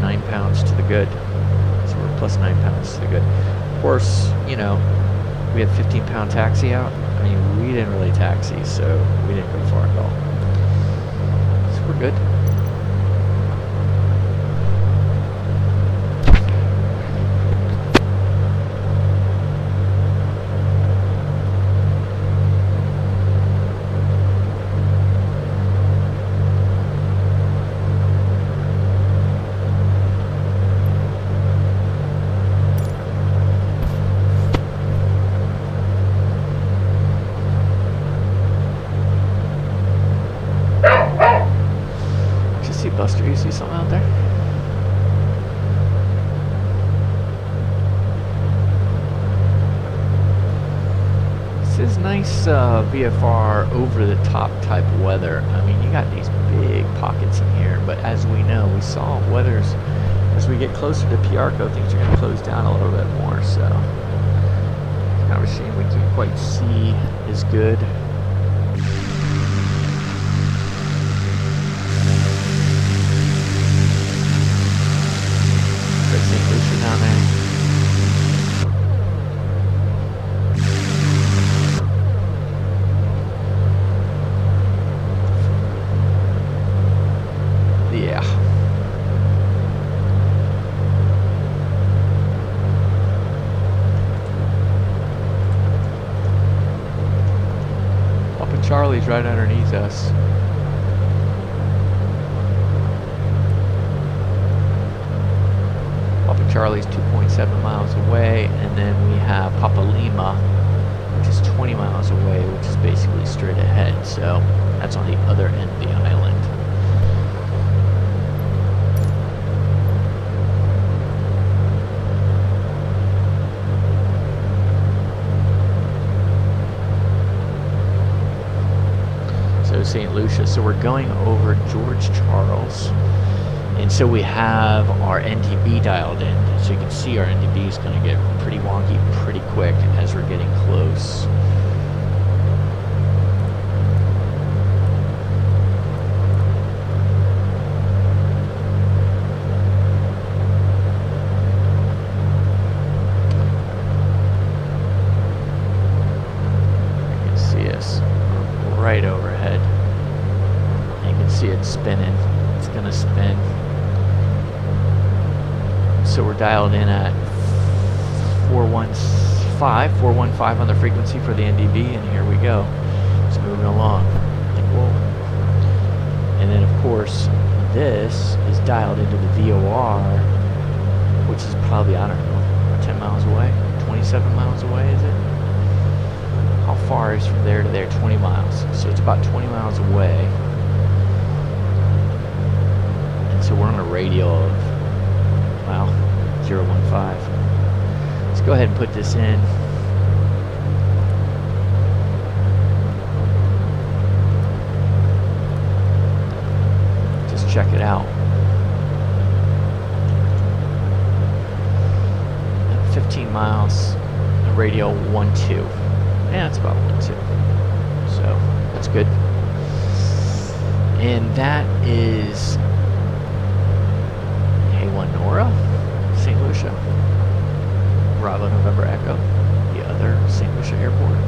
9 pounds to the good. So we're plus 9 pounds to the good. Of course, you know, we had 15-pound taxi out. I mean, we didn't really taxi, so we didn't go far at all. So we're good. Buster, you see something out there? This is nice VFR over the top type weather. I mean, you got these big pockets in here, but as we know, we saw weathers as we get closer to Piarco, things are going to close down a little bit more. So it's kind of a shame we can't quite see as good. Down there. Yeah. Papa Charlie's right underneath us. Charlie's 2.7 miles away, and then we have Papa Lima, which is 20 miles away, which is basically straight ahead. So that's on the other end of the island. So St. Lucia. So we're going over George Charles And so we have our NDB dialed in. So you can see our NDB is going to get pretty wonky pretty quick as we're getting close. You can see us right overhead. You can see it spinning. It's going to spin. So we're dialed in at 415 on the frequency for the NDB, and here we go. It's moving along. Like, whoa. And then, of course, this is dialed into the VOR, which is probably, I don't know, 10 miles away, 27 miles away, is it? How far is from there to there? 20 miles. So it's about 20 miles away. And so we're on a radial of, wow, 015. Let's go ahead and put this in. Just check it out. 15 miles, radial 12. Yeah, it's about 12. So that's good. And that is A1 Nora, St. Lucia, Bravo November Echo, the other St. Lucia airport.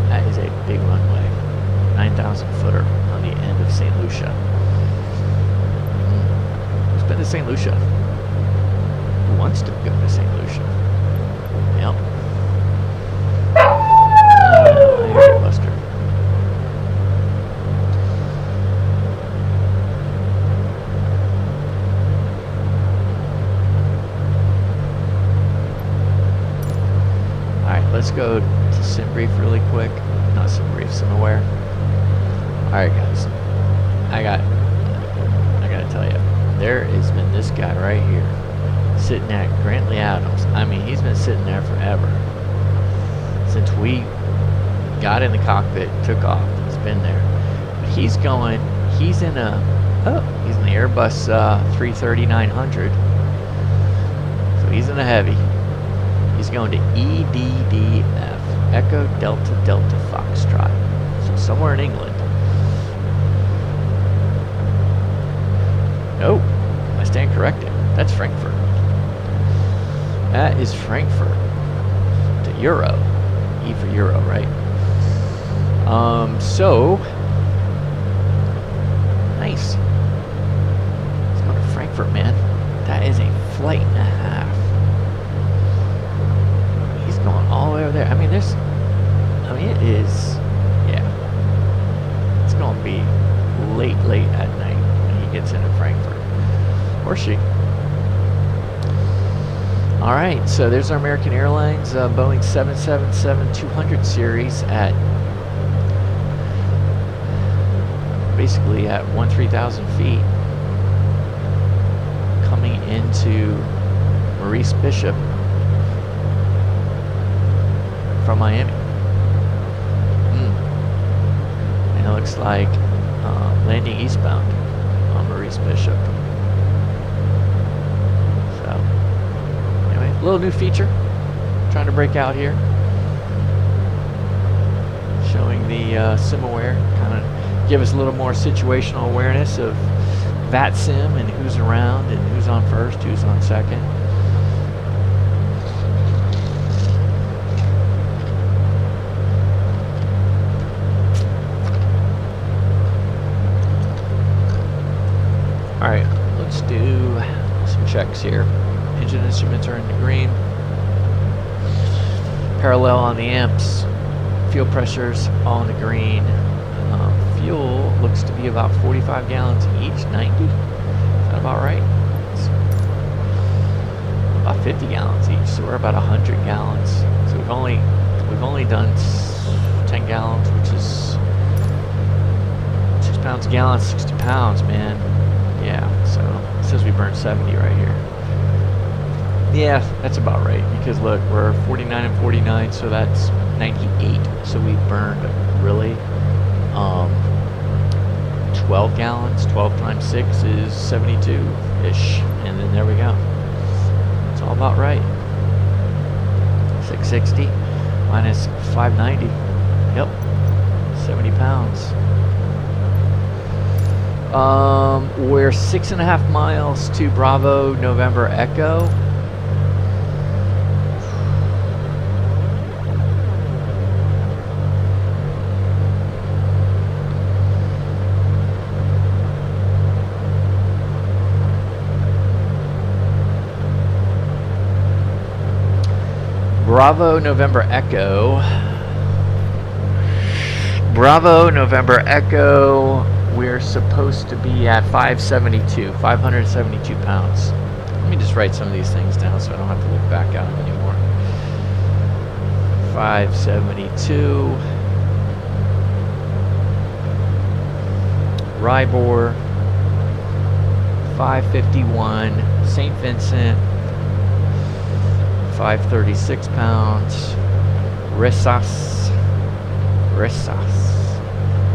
That is a big runway, 9,000 footer on the end of St. Lucia. Who's been to St. Lucia? Who wants to go to St. Lucia? Yep. I hear you, Buster. Let's go to SimBrief really quick. Not SimBrief, SimAware. Alright guys. I gotta tell you, there has been this guy right here sitting at Grantley Adams. I mean, he's been sitting there forever. Since we got in the cockpit, took off, he's been there. But he's in the Airbus 330-900. So he's in a heavy. He's going to EDDF, Echo Delta Delta Foxtrot. So somewhere in England. Nope, I stand corrected. That's Frankfurt. That is Frankfurt to Euro. E for Euro, right? So nice. Let's go to Frankfurt, man. That is a flight and a half. Going all the way over there. I mean, it is, yeah. It's going to be late at night when he gets into Frankfurt. Or she. Alright, so there's our American Airlines Boeing 777-200 series at basically at 13,000 feet. Coming into Maurice Bishop from Miami. And it looks like landing eastbound on Maurice Bishop. So, anyway, a little new feature. Trying to break out here. Showing the SimAware. Kind of give us a little more situational awareness of Vatsim and who's around and who's on first, who's on second. Alright, let's do some checks here. Engine instruments are in the green. Parallel on the amps. Fuel pressures all in the green. Fuel looks to be about 45 gallons each, 90. Is that about right? It's about 50 gallons each, so we're about 100 gallons. So we've only done 10 gallons, which is 6 pounds a gallon, 60 pounds, man. Yeah, so it says we burned 70 right here. Yeah, that's about right, because look, we're 49 and 49, so that's 98. So we burned really 12 gallons. 12 times 6 is 72-ish. And then there we go. It's all about right. 660 minus 590. Yep. 70 pounds. We're 6.5 miles to Bravo November Echo. Bravo November Echo. Bravo November Echo. We're supposed to be at 572 pounds. Let me just write some of these things down so I don't have to look back at them anymore. 572. Rybor. 551. St. Vincent. 536 pounds. Rissas.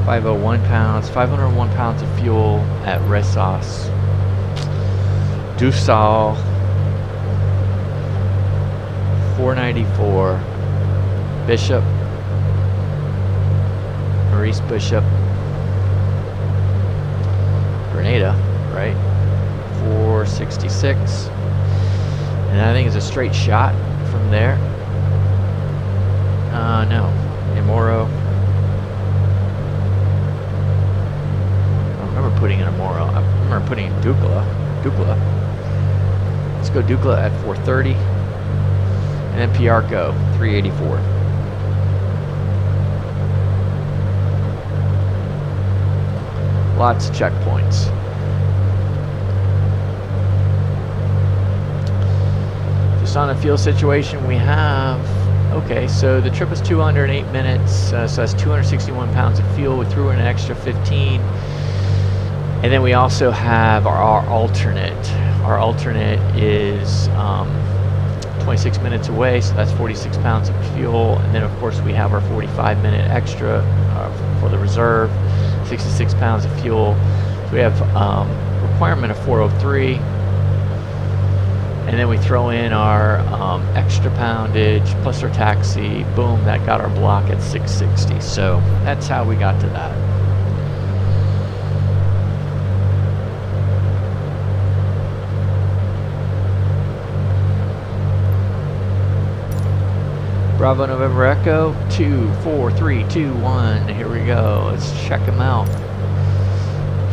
501 pounds. 501 pounds of fuel at Rissas. Dusal. 494. Bishop. Maurice Bishop. Grenada, right? 466. And I think it's a straight shot from there. No. Amoro. I remember putting in Amoro. I remember putting in Dukla. Let's go Dukla at 430. And then Piarco, 384. Lots of checkpoints. Just on a fuel situation, we have, okay, so the trip was 208 minutes, so that's 261 pounds of fuel. We threw in an extra 15. And then we also have our alternate. Our alternate is 26 minutes away, so that's 46 pounds of fuel. And then, of course, we have our 45-minute extra for the reserve, 66 pounds of fuel. So we have requirement of 403. And then we throw in our extra poundage plus our taxi. Boom, that got our block at 660. So that's how we got to that. Bravo November Echo, 2, 4, 3, 2, 1. Here we go. Let's check them out.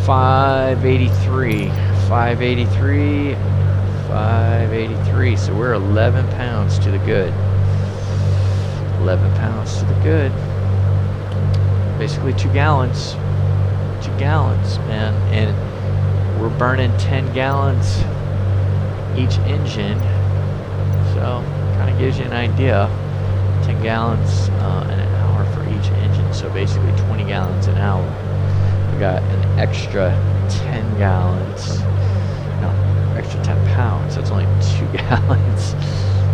583, 583, 583. So we're 11 pounds to the good. 11 pounds to the good. Basically 2 gallons. 2 gallons, man. And we're burning 10 gallons each engine. So kind of gives you an idea. 10 gallons an hour for each engine, so basically 20 gallons an hour. We got an extra 10 gallons, no, extra 10 pounds, that's only 2 gallons.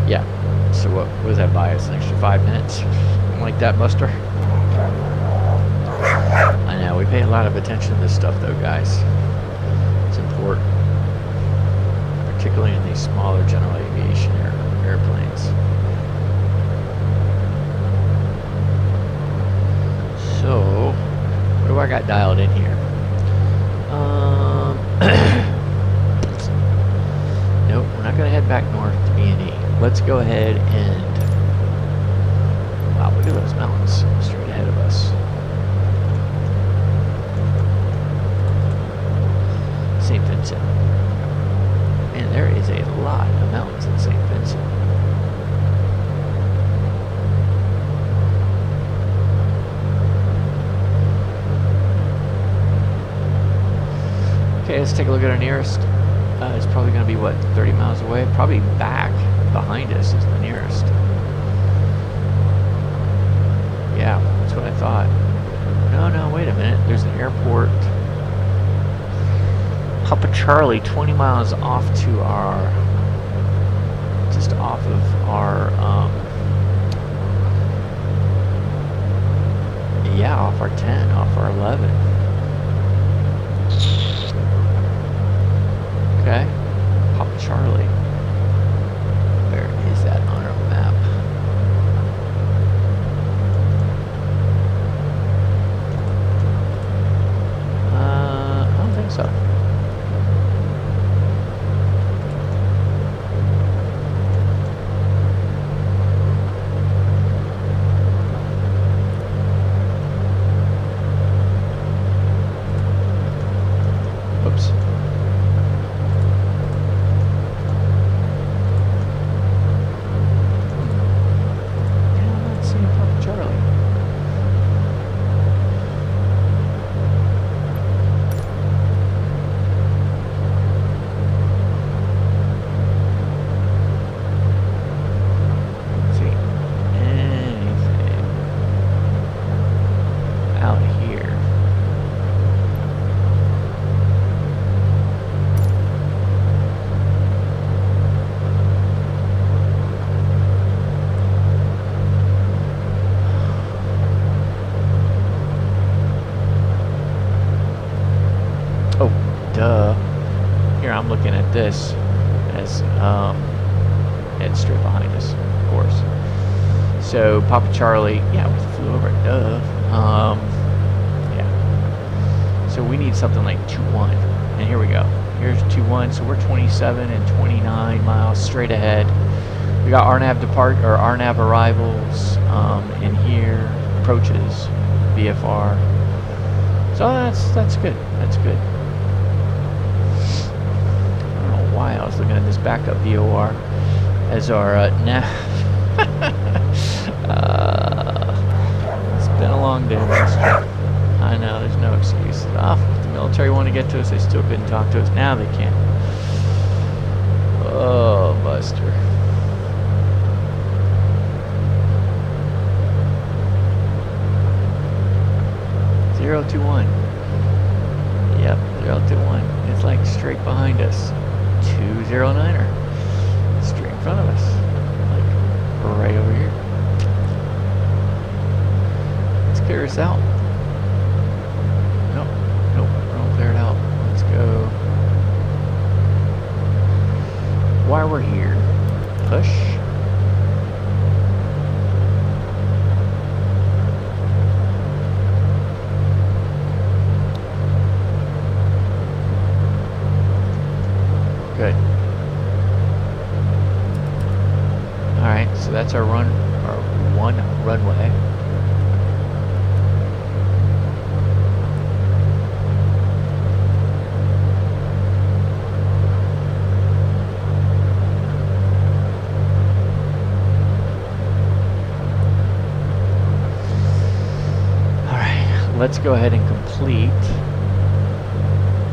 Yeah, so what does that buy us? An extra 5 minutes? Something like that, Buster? I know, we pay a lot of attention to this stuff though, guys. It's important, particularly in these smaller general aviation airplanes. So, what do I got dialed in here? Nope, we're not going to head back north to B&E. Let's go ahead and... Wow, look at those mountains straight ahead of us. St. Vincent. Man, there is a lot of mountains in St. Vincent. Okay, let's take a look at our nearest. It's probably going to be, what, 30 miles away? Probably back behind us is the nearest. Yeah, that's what I thought. No, wait a minute. There's an airport. Papa Charlie, 20 miles off to our... Just off of our... yeah, off our 10, off our 11. Oh, duh. Here I'm looking at this as head straight behind us, of course. So Papa Charlie, yeah, we flew over it, duh. Yeah. So we need something like 2-1, and here we go. Here's 2-1, so we're 27 and 29 miles straight ahead. We got RNAV RNAV arrivals in here, approaches, VFR. So that's good. That's good. I don't know why I was looking at this backup VOR as our nav. It's been a long day, Buster. I know, there's no excuse. If the military want to get to us, they still couldn't talk to us. Now they can. Oh, Buster. Zero 2-1. Yep, 021. It's like straight behind us. 209er. Straight in front of us. Like right over here. Let's clear this out. Nope, we don't clear it out. Let's go. While we're here, push. Good. Alright, so that's our one runway. Alright, let's go ahead and complete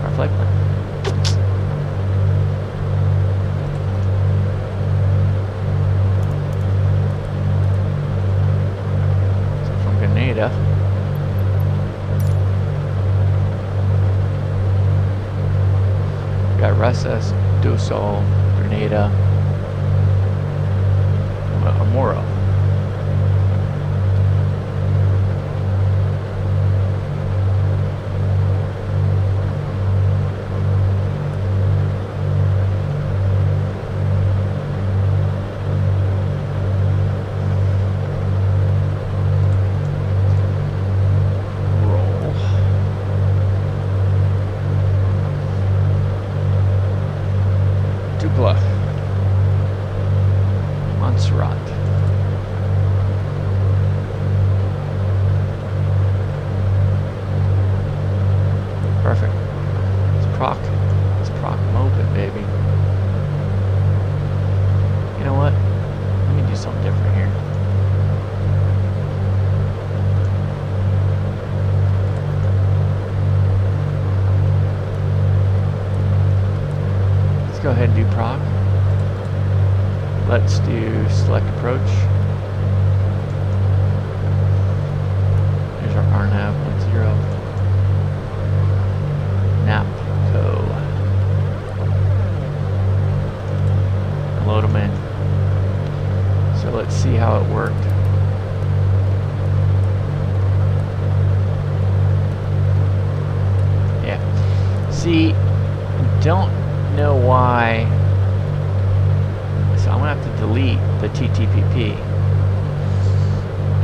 our flight plan. Got Ressas, Dusol, Grenada, Amoro. Montserrat. Perfect. Let's proc them open, baby. You know what? Let me do something different here. Let's go ahead and do proc. Let's do select approach. Here's our RNAV 10. NAPCO. Load them in. So let's see how it worked. Yeah. See, don't know why. So I'm gonna have to delete the TTPP.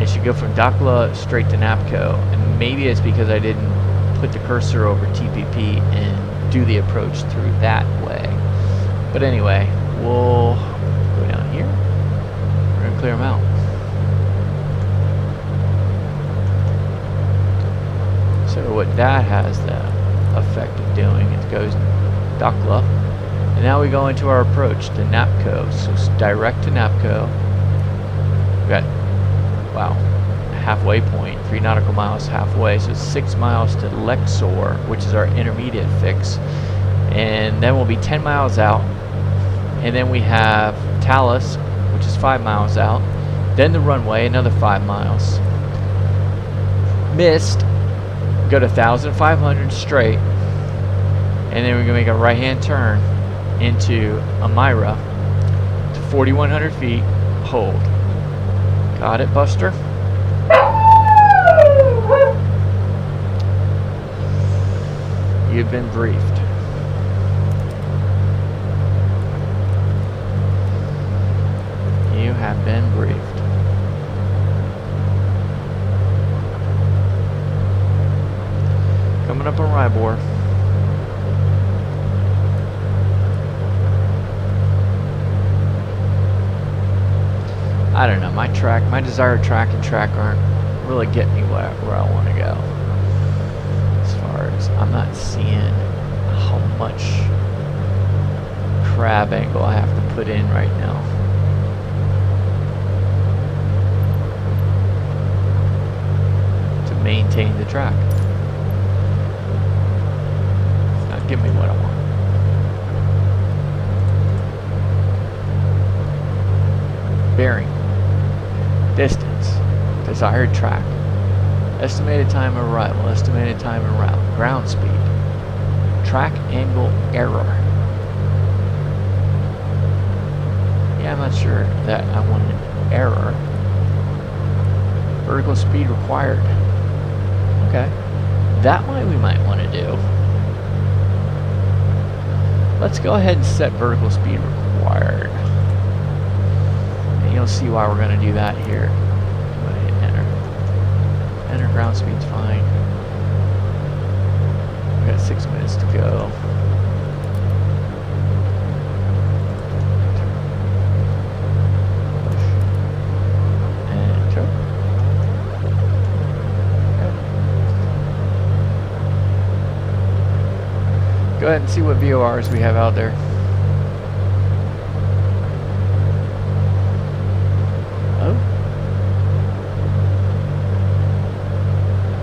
It should go from Dakla straight to NAPCO, and maybe it's because I didn't put the cursor over TPP and do the approach through that way. But anyway, we'll go down here. We're gonna clear them out. So what that has the effect of doing, it goes Dakla. And now we go into our approach to NAPCO. So it's direct to NAPCO. We got, wow, halfway point, 3 nautical miles halfway. So 6 miles to Lexor, which is our intermediate fix. And then we'll be 10 miles out. And then we have Talus, which is 5 miles out. Then the runway, another 5 miles. Missed, go to 1,500 straight. And then we're gonna make a right-hand turn into Amira to 4,100 feet, hold. Got it, Buster? You've been briefed. You have been briefed. Coming up on Rybor. I don't know, my desired track and track aren't really getting me where I want to go. As far as, I'm not seeing how much crab angle I have to put in right now. To maintain the track. It's not giving me what I want. Bearing. Distance, desired track, estimated time of arrival, estimated time of route, ground speed, track angle error. Yeah, I'm not sure that I want an error. Vertical speed required. Okay, that we might want to do. Let's go ahead and set vertical speed required. You'll see why we're going to do that here. I'm going to hit enter. Enter, ground speed's fine. We've got 6 minutes to go. Push. Enter. Okay. Go ahead and see what VORs we have out there.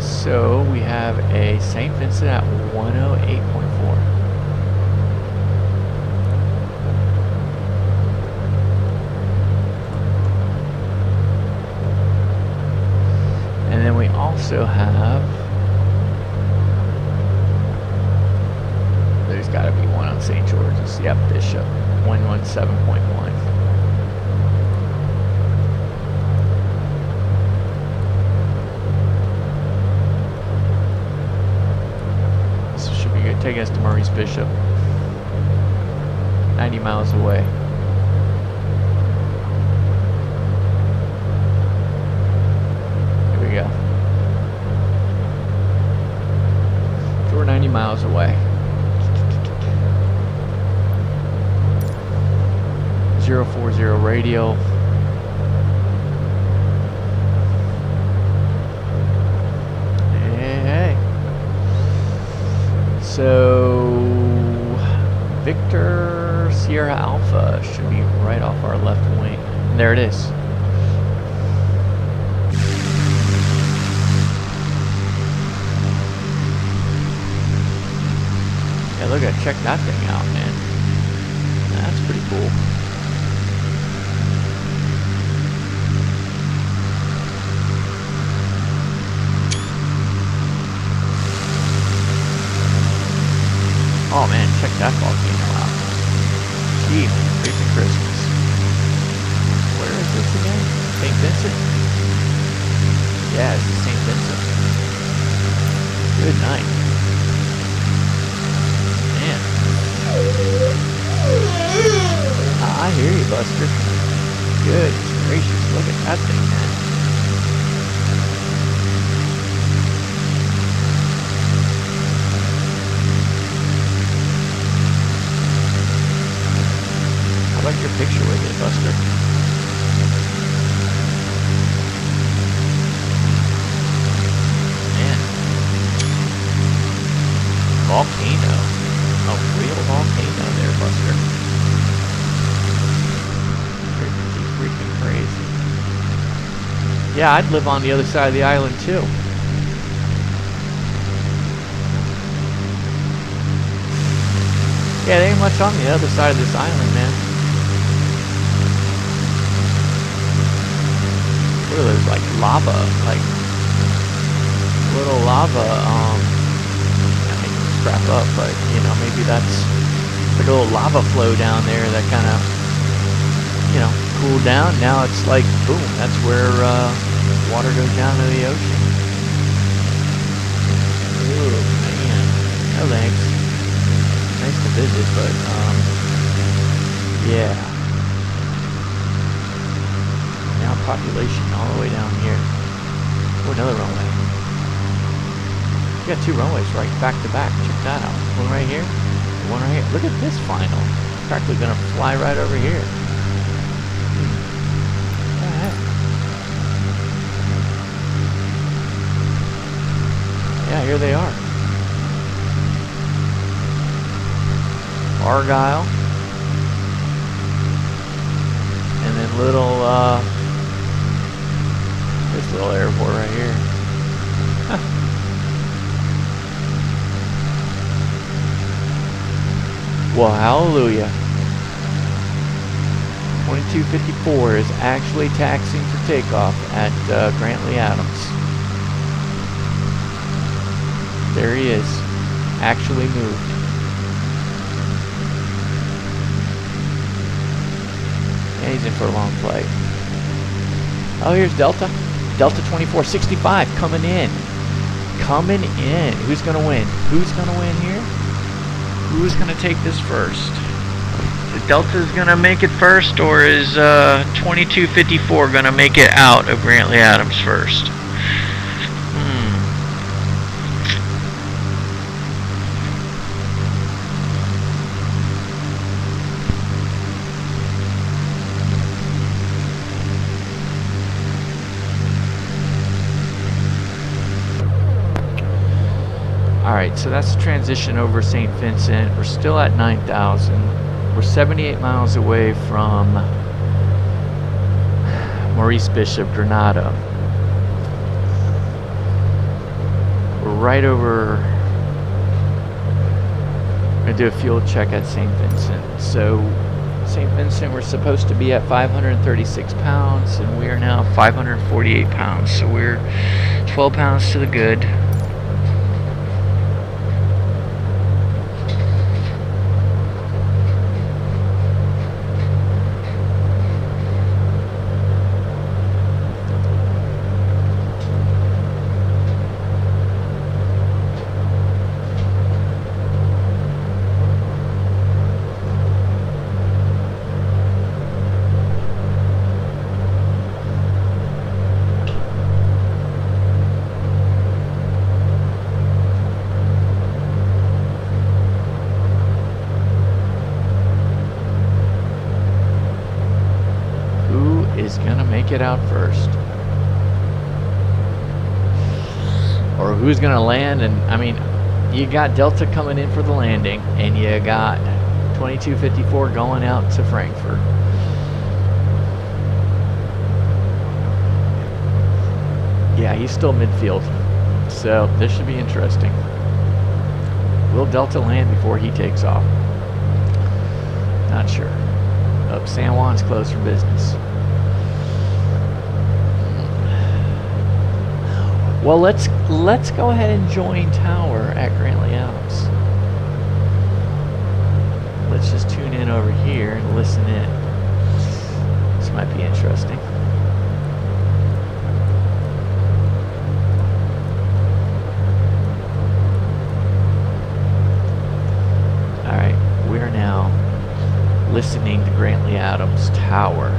So we have a St. Vincent at 108.4. And then we also have, there's got to be one on St. George's. Yep, Bishop, 117.1. Take us to Murray's Bishop, 90 miles away. Here we go. So we're 90 miles away. 040 radial. So, Victor Sierra Alpha should be right off our left wing. And there it is. Yeah, look, check that thing out, man. That's pretty cool. Oh man, check that volcano out. Gee, freaking Christmas. Where is this again? St. Vincent? Yeah, it's St. Vincent. Good night. Man. I hear you, Buster. Good gracious, look at that thing, man. I like your picture with it, Buster. Man. Volcano. A real volcano there, Buster. Pretty freaking crazy. Yeah, I'd live on the other side of the island too. Yeah, there ain't much on the other side of this island, man. There's like lava, like little lava, I hate to scrap up, but you know, maybe that's like a little lava flow down there that kind of, you know, cooled down. Now it's like, boom, that's where water goes down to the ocean. Oh man, No thanks. Nice to visit, but yeah. Now population all the way down here. Oh, another runway. We got two runways right back to back. Check that out. One right here, and one right here. Look at this final. Practically gonna fly right over here. What the heck? Yeah, here they are. Argyle. And then this little airport right here. Huh. Well, hallelujah. 2254 is actually taxiing for takeoff at Grantley Adams. There he is. Actually moved. And he's in for a long flight. Oh, here's Delta. Delta 2465 coming in. Coming in. Who's going to win? Who's going to win here? Who's going to take this first? Is Delta's going to make it first, or is 2254 going to make it out of Grantley Adams first? Alright, so that's the transition over St. Vincent. We're still at 9,000. We're 78 miles away from Maurice Bishop, Grenada. We're right over... We're going to do a fuel check at St. Vincent. So, St. Vincent, we're supposed to be at 536 pounds, and we are now 548 pounds. So we're 12 pounds to the good. It out first, or who's gonna land? And I mean, you got Delta coming in for the landing, and you got 2254 going out to Frankfurt. Yeah, he's still midfield, so this should be interesting. Will Delta land before he takes off? Not sure. Oh, San Juan's closed for business. Well, let's go ahead and join tower at Grantley Adams. Let's just tune in over here and listen in. This might be interesting. All right, we are now listening to Grantley Adams Tower.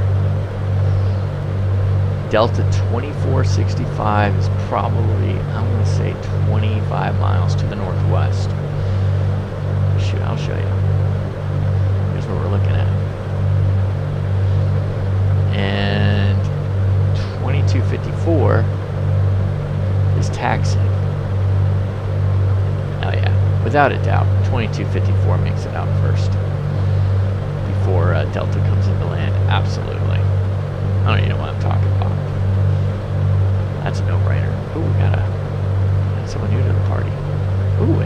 Delta 2465 is probably, I'm going to say 25 miles to the northwest. Shoot, I'll show you. Here's what we're looking at. And 2254 is taxiing. Oh yeah, without a doubt, 2254 makes it out first. Before Delta comes into land, absolutely. I don't even know what I'm talking about. That's a no-brainer. Ooh, we got someone new to the party. Ooh,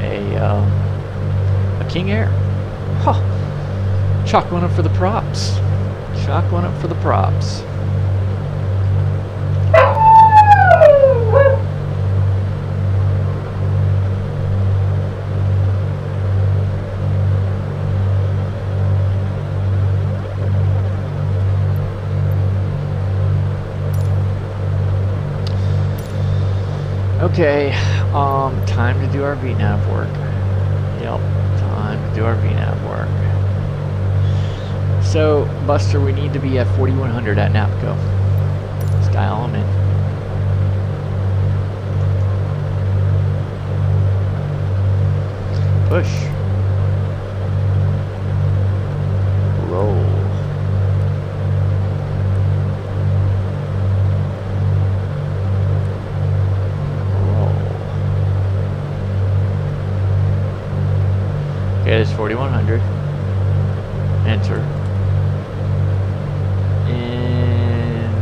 a King Air. Huh. Chalk one up for the props. Chalk one up for the props. Okay, time to do our VNAV work. Yep, time to do our VNAV work. So, Buster, we need to be at 4100 at NAPCO. Let's dial them in. Push. Roll. Okay, it's 4100. Enter. And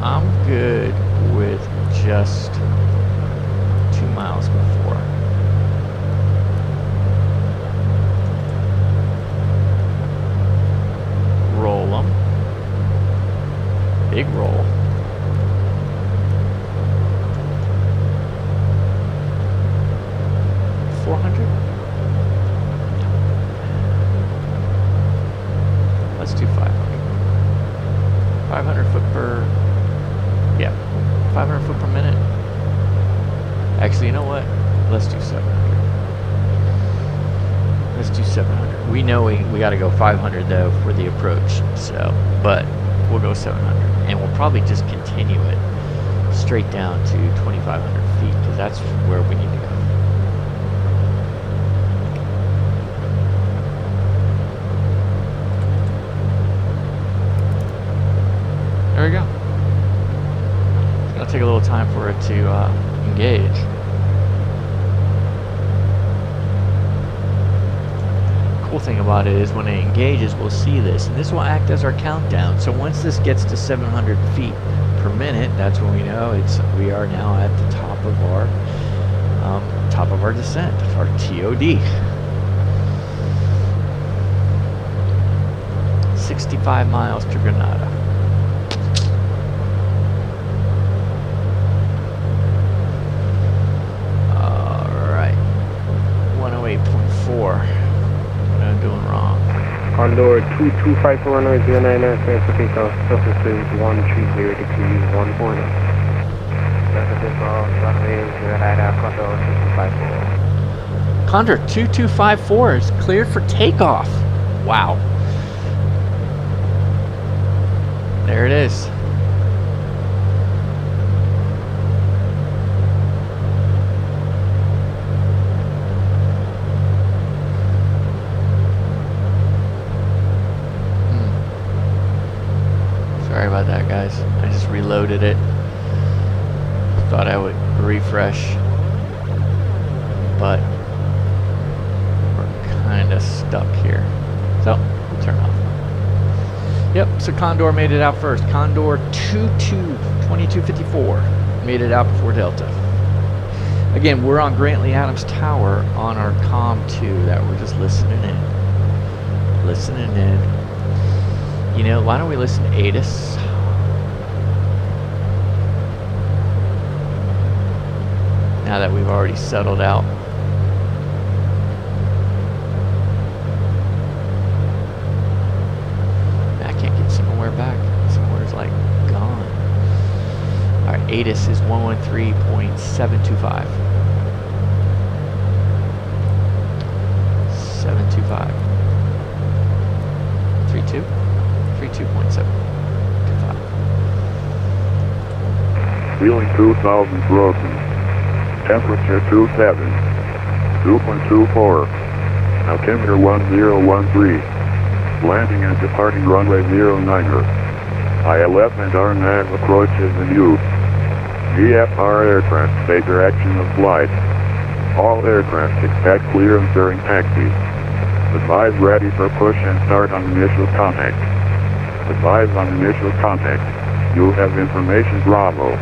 I'm good with just 2 miles before. Roll them. Big roll. Let's do 500. 500 foot per, yeah, 500 foot per minute. Actually, you know what? Let's do 700. Let's do 700. We know we got to go 500 though for the approach. So, but we'll go 700, and we'll probably just continue it straight down to 2,500 feet because that's where we need to go. There we go. It's gonna take a little time for it to engage. Cool thing about it is when it engages, we'll see this, and this will act as our countdown. So once this gets to 700 feet per minute, that's when we know we are now at the top of our descent, our TOD. 65 miles to Grenada. Alright. 108.4. What am I doing wrong? Condor 22540909 clear for takeoff. Surface is 130 degrees 140. Surface is runway 09 Condor 2254. Condor 2254 is cleared for takeoff. Wow. There it is. Sorry about that, guys. I just reloaded it. Thought I would refresh, but we're kind of stuck here. So, we'll turn off. Yep, so Condor made it out first. Condor 2254 made it out before Delta. Again, we're on Grantley Adams Tower on our COM 2 that we're just listening in. Listening in. You know, why don't we listen to ATIS? Now that we've already settled out. I can't get somewhere back. Somewhere's like gone. Alright, ATIS is 113.725. 725. 32? 32.725. Feeling 2,000 broken. Temperature 27. 2.24. Altimeter 1013. Landing and departing runway 09er. ILF and RNAV approaches in use. VFR aircraft state direction of flight. All aircraft expect clearance during taxi. Advise ready for push and start on initial contact. Advise on initial contact. You have information Bravo.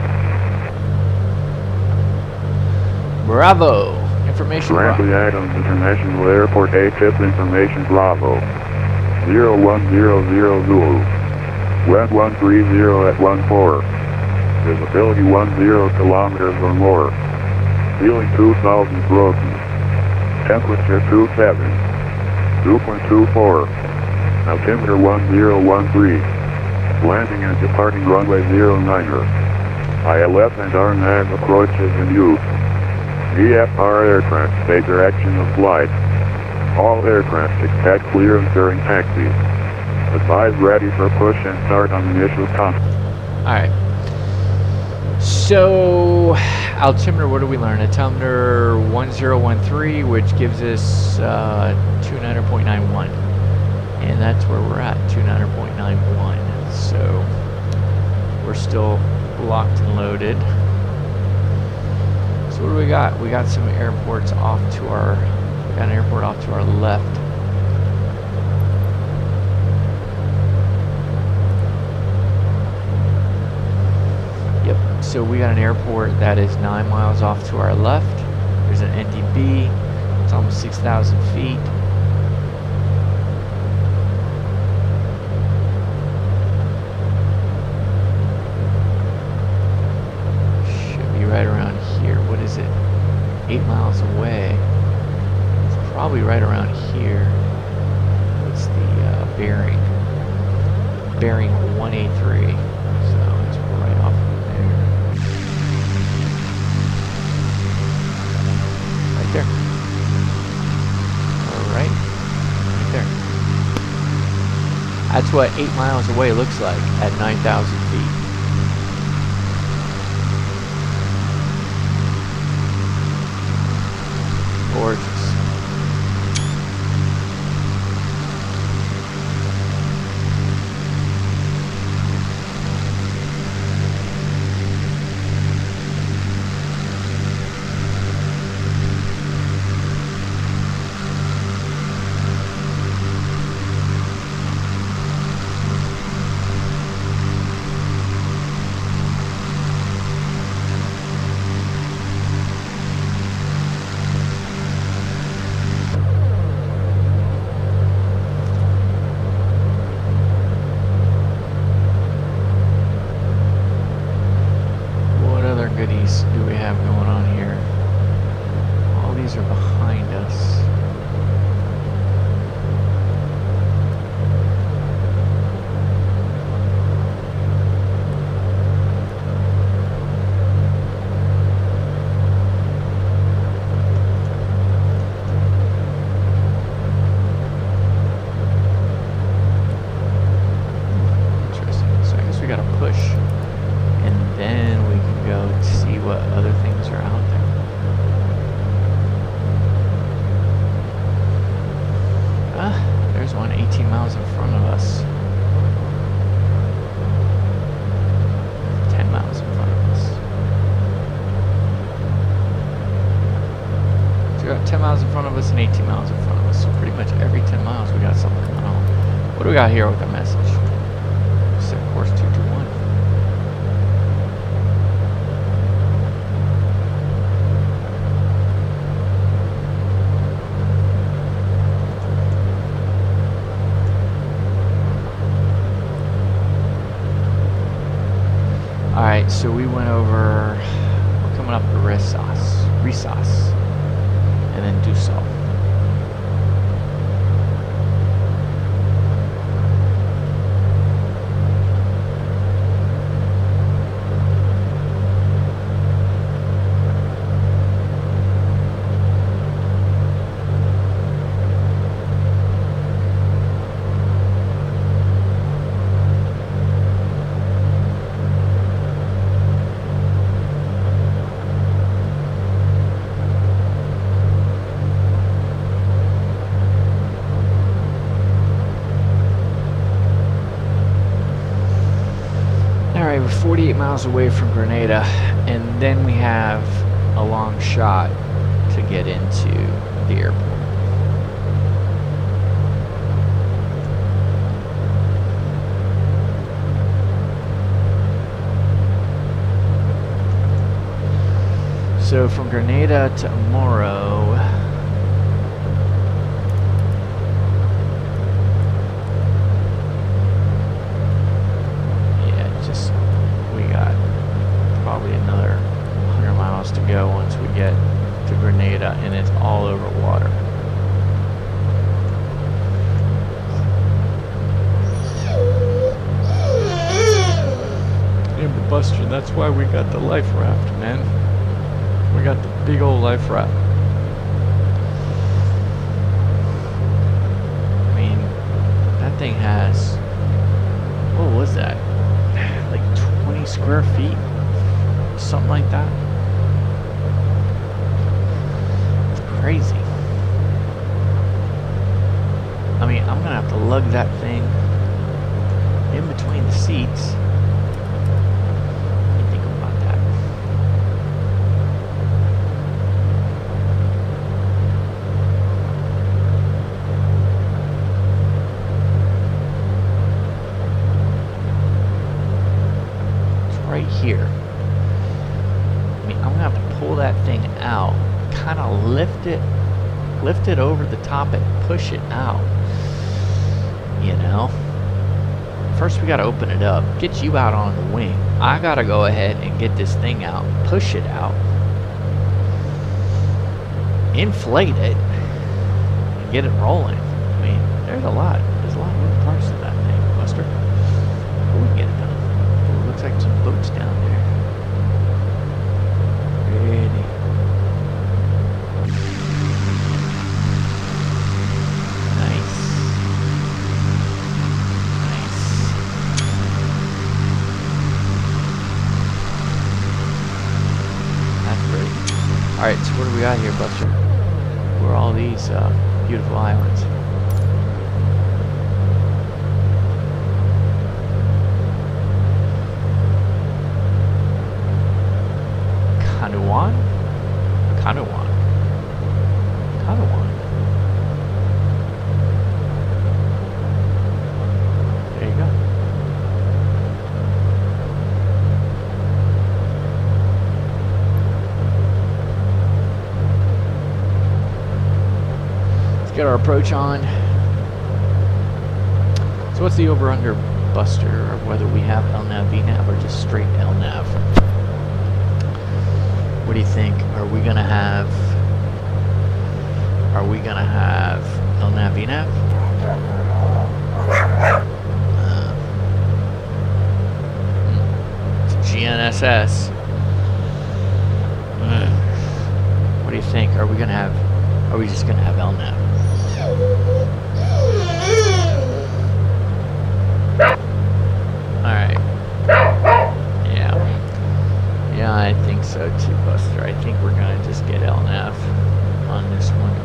Bravo! Information Bravo. Grantley Adams International Airport ATIP information Bravo. 0100 Zulu. Wind 130 at 14. Visibility 10 kilometers or more. Feeling 2,000 broken. Temperature 27. 2.24. Altimeter 1013. Landing and departing runway 09er. ILF and RNAV approaches in use. VFR aircraft state direction of flight. All aircraft expect clearance during taxi. Advise ready for push and start on initial contact. Alright. So, altimeter, what do we learn? Altimeter 1013, which gives us 29.91. And that's where we're at, 29.91. So, we're still locked and loaded. So what do we got? We got some airports off to our, we got an airport off to our left. Yep, so we got an airport that is 9 miles off to our left. There's an NDB, it's almost 6,000 feet. Right around here. What is it? 8 miles away. It's probably right around here. What's the bearing? Bearing 183. So it's right off of there. Right there. Alright. Right there. That's what 8 miles away looks like at 9,000 feet. Gorgeous. Do we have going on here? All these are behind us. Interesting. So I guess we gotta push. And then we can go and see what other things are out there. Ah, there's one 18 miles in front of us. 10 miles in front of us. So we got 10 miles in front of us and 18 miles in front of us. So pretty much every 10 miles we got something going on. What do we got here with the message? Set course 221. Alright, so we went over, we're coming up to Resos, and then Dusseldorf. Alright, we're 48 miles away from Grenada, and then we have a long shot to get into the airport. So from Grenada to Amoro, probably another 100 miles to go once we get to Grenada, and it's all over water. Yeah, but Buster, that's why we got the life raft, man. We got the big old life raft. has, what was that? Like 20 square feet? Something like that. It's crazy. I mean, I'm gonna have to lug that thing in between the seats. What do you think about that? It's right here. I mean, I'm gonna have to pull that thing out, kind of lift it over the top and push it out. You know? First we gotta open it up, get you out on the wing. I gotta go ahead and get this thing out, push it out, inflate it, and get it rolling. I mean, there's a lot of moving parts to that thing, Buster. But we can get it done. Ooh, looks like some boats down there. Ready. Alright, so what do we got here, Buster? Where are all these beautiful islands? Kanuan? Kanuan. Kanuan. There you go. Get our approach on. So what's the over-under, Buster, or whether we have LNAV, VNAV, or just straight LNAV? What do you think? Are we gonna have LNAV, VNAV? It's GNSS. What do you think? Are we just gonna have LNAV? Alright. Yeah, I think so too, Buster. I think we're gonna just get LNAV on this one.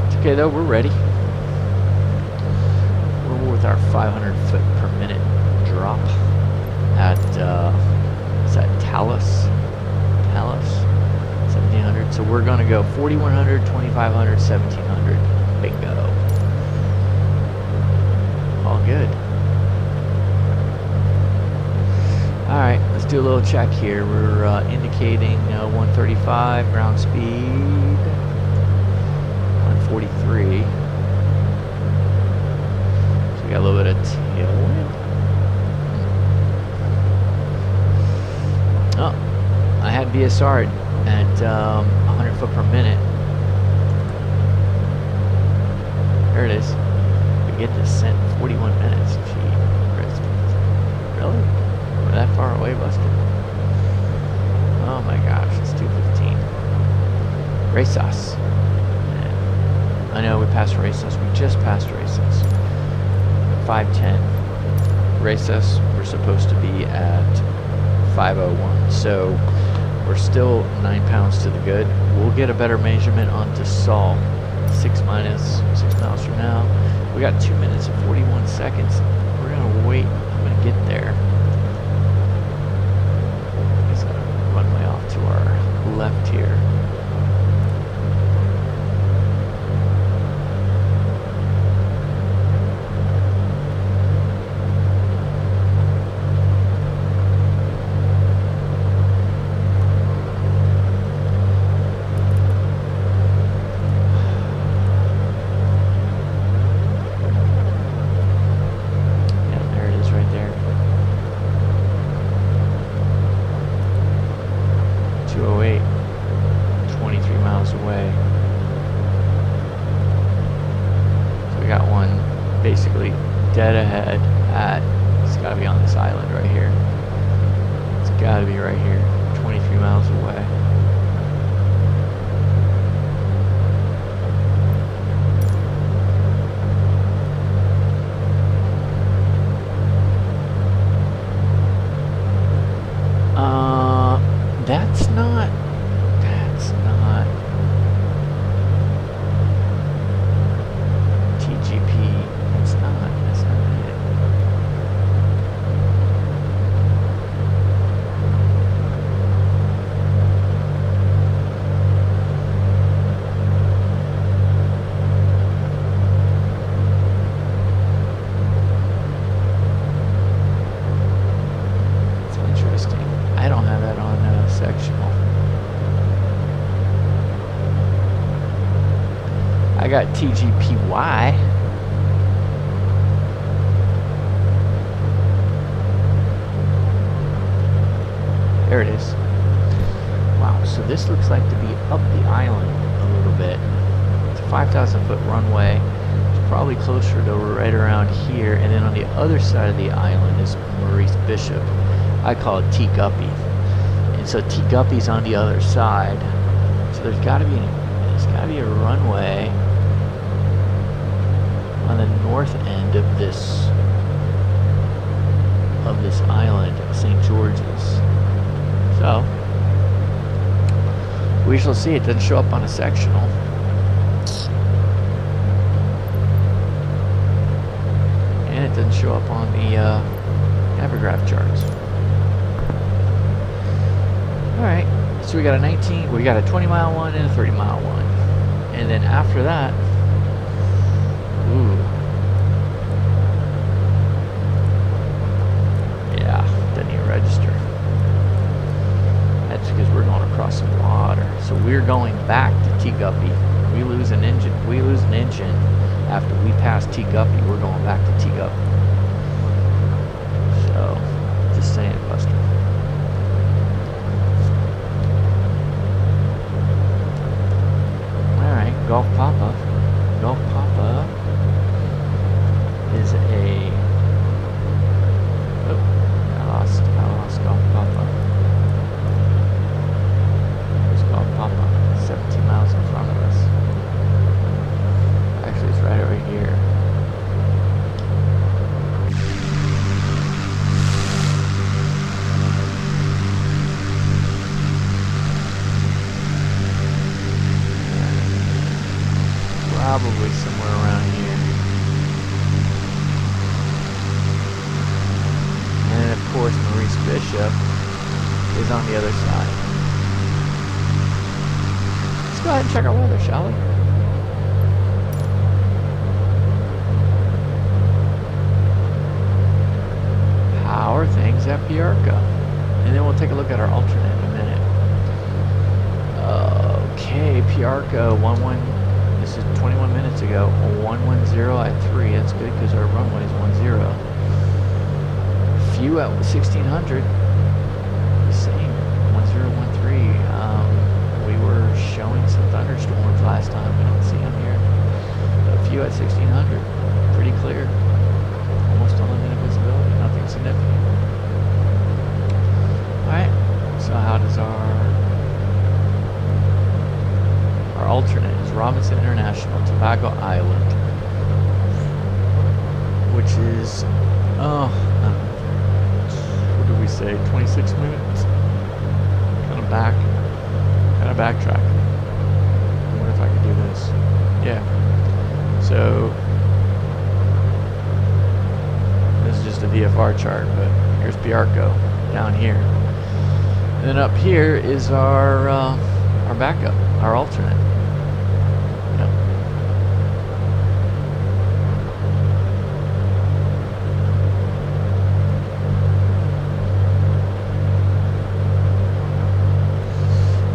It's okay though, we're ready. We're with our 500 foot per minute drop at, is that Talus? 1700. So we're gonna go 4100, 2500, 1700. Bingo. All good. Alright, let's do a little check here. We're indicating 135 ground speed, 143. So we got a little bit of tailwind. Oh, I had BSR at 100 foot per minute. There it is. We get descent 41 minutes. Gee, really? We're that far away, Buster? Oh my gosh, it's 2:15. Race us. I know we passed race us. We just passed race us. 5:10. Race us. We're supposed to be at 5:01. So we're still 9 pounds to the good. We'll get a better measurement on Sol. 6 miles from now. We got 2 minutes and 41 seconds. We're gonna wait. I'm gonna get there. It's gonna runway off to our left here. Dead ahead at, it's got to be on this island right here. It's got to be right here, 23 miles away. I got TGPY. There it is. Wow, so this looks like to be up the island a little bit. It's a 5,000 foot runway. It's probably closer to right around here. And then on the other side of the island is Maurice Bishop. I call it T Guppy. And so T Guppy's on the other side. So there's gotta be a runway on the north end of this island, St. George's. So we shall see. It doesn't show up on a sectional. And it doesn't show up on the Navigraph charts. Alright, so we got a 20 mile one and a 30 mile one. And then after that, ooh. Yeah, doesn't even register. That's because we're going across some water. So we're going back to T Guppy. We lose an engine after we pass T Guppy. We're going back to T Guppy. So, just saying, Buster. Alright, Gulf Papa. Gulf Papa is a... Oh, I lost Gulf Papa. There's Gulf Papa, 17 miles in front of us. Actually, it's right over here. Probably somewhere around here. And then of course Maurice Bishop is on the other side. Let's go ahead and check our weather, shall we? How are things at Piarco? And then we'll take a look at our alternate in a minute. Okay, Piarco 11. This is 21 minutes ago. 110 at 3. That's good because our runway is 10. Few at 1600. Same 1013. We were showing some thunderstorms last time. We don't see them here. A few at 1600. Pretty clear. Almost unlimited visibility. Nothing significant. Alright. So how does our alternate is Robinson International, Tobago Island, which is, what did we say, 26 minutes? Kind of backtrack. I wonder if I could do this. Yeah. So, this is just a VFR chart, but here's Piarco down here. And then up here is our backup, our alternate.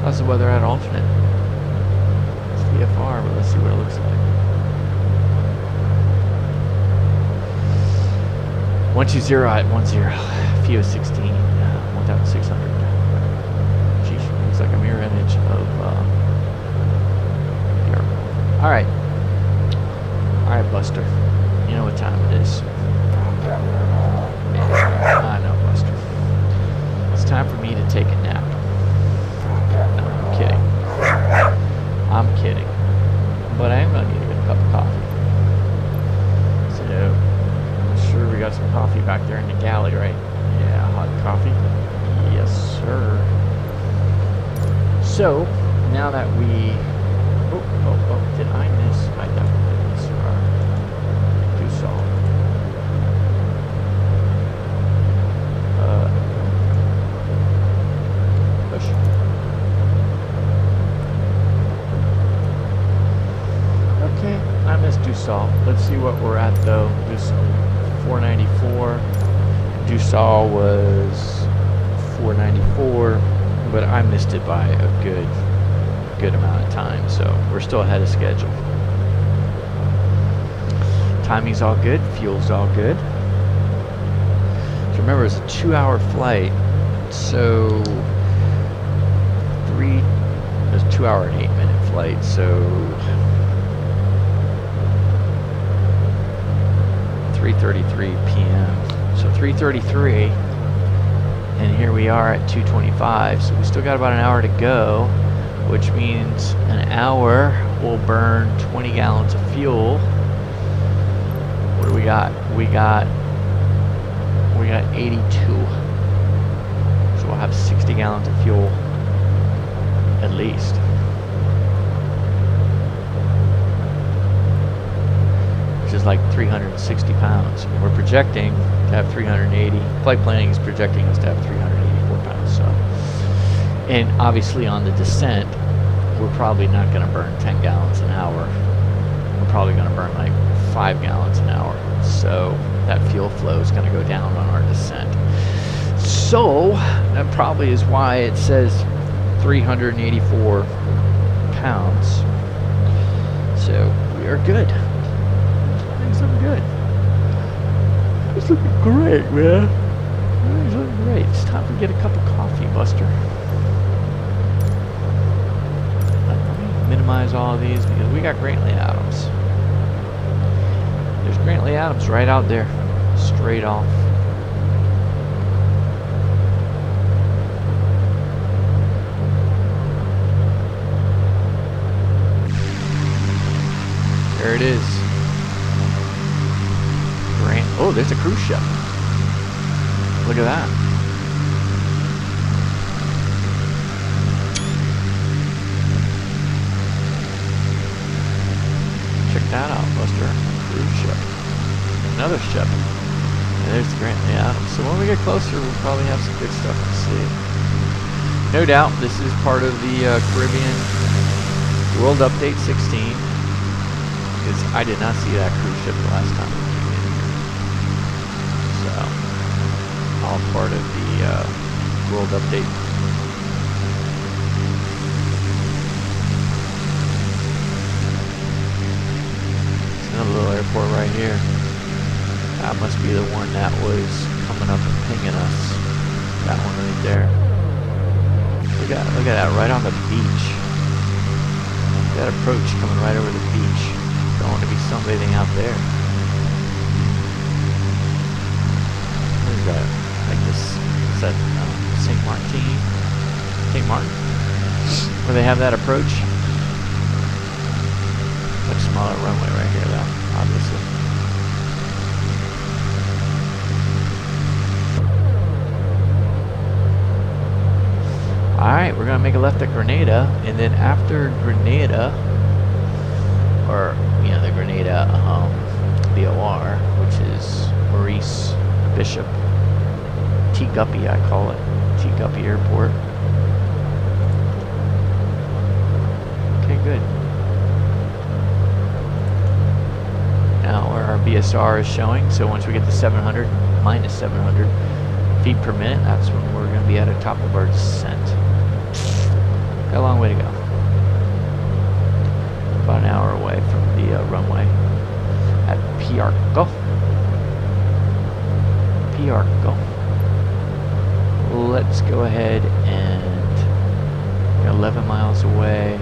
How's the weather at alternate? It's VFR, but let's see what it looks like. 120 at 10. Few 16. 1,600. Geez, looks like a mirror image of Piarco. Alright. Alright, Buster. You know what time it is. I know, Buster. It's time for me to take a nap. Kidding. I'm kidding. But I am going to need a good cup of coffee. So, I'm sure we got some coffee back there in the galley, right? Yeah, hot coffee. Yes, sir. So, now that we... Oh, did I miss? I definitely missed our Dussault. Push. Okay, I missed Dussault. Let's see what we're at though. Dussault 494. Dussault was 494, but I missed it by a good amount of time, so we're still ahead of schedule. Timing's all good. Fuel's all good. So remember, it's a 2-hour flight. So it's a 2-hour and 8-minute flight. So 3:33 p.m. So 3:33, and here we are at 2:25. So we still got about an hour to go, which means an hour will burn 20 gallons of fuel. What do we got? We got 82. So we'll have 60 gallons of fuel at least. Which is like 360 pounds. We're projecting to have 380. Flight planning is projecting us to have 384 pounds. So, and obviously on the descent, we're probably not going to burn 10 gallons an hour. We're probably going to burn like 5 gallons an hour. So that fuel flow is going to go down on our descent. So that probably is why it says 384 pounds. So we are good. Things looking good. It's looking great, man. It's looking great. It's time to get a cup of coffee, Buster. Let me minimize all of these because we got Grantley Adams. There's Grantley Adams right out there, straight off. There it is. Oh, there's a cruise ship. Look at that. Check that out, Buster. Cruise ship. Another ship. And there's the Grantley Adams. So when we get closer, we'll probably have some good stuff to see. No doubt, this is part of the Caribbean World Update 16. Because I did not see that cruise ship the last time we came in here. So, all part of the World Update. It's another little airport right here. That must be the one that was coming up and pinging us. That one right there. Look at that, right on the beach. That approach coming right over the beach. Going to be sunbathing out there. What is that? Like this? Is that St. Martin? St. Martin? Where they have that approach? Much smaller runway right here, though, obviously. Alright, we're going to make a left at Grenada, and then after Grenada, or, you know, the Grenada BOR, which is Maurice Bishop T. Guppy, I call it. T. Guppy Airport. Okay, good. Now where our BSR is showing, so once we get to 700, minus 700 feet per minute, that's when we're going to be at the top of our descent. Got a long way to go. About an hour away from the runway at Piarco. Let's go ahead and we're 11 miles away.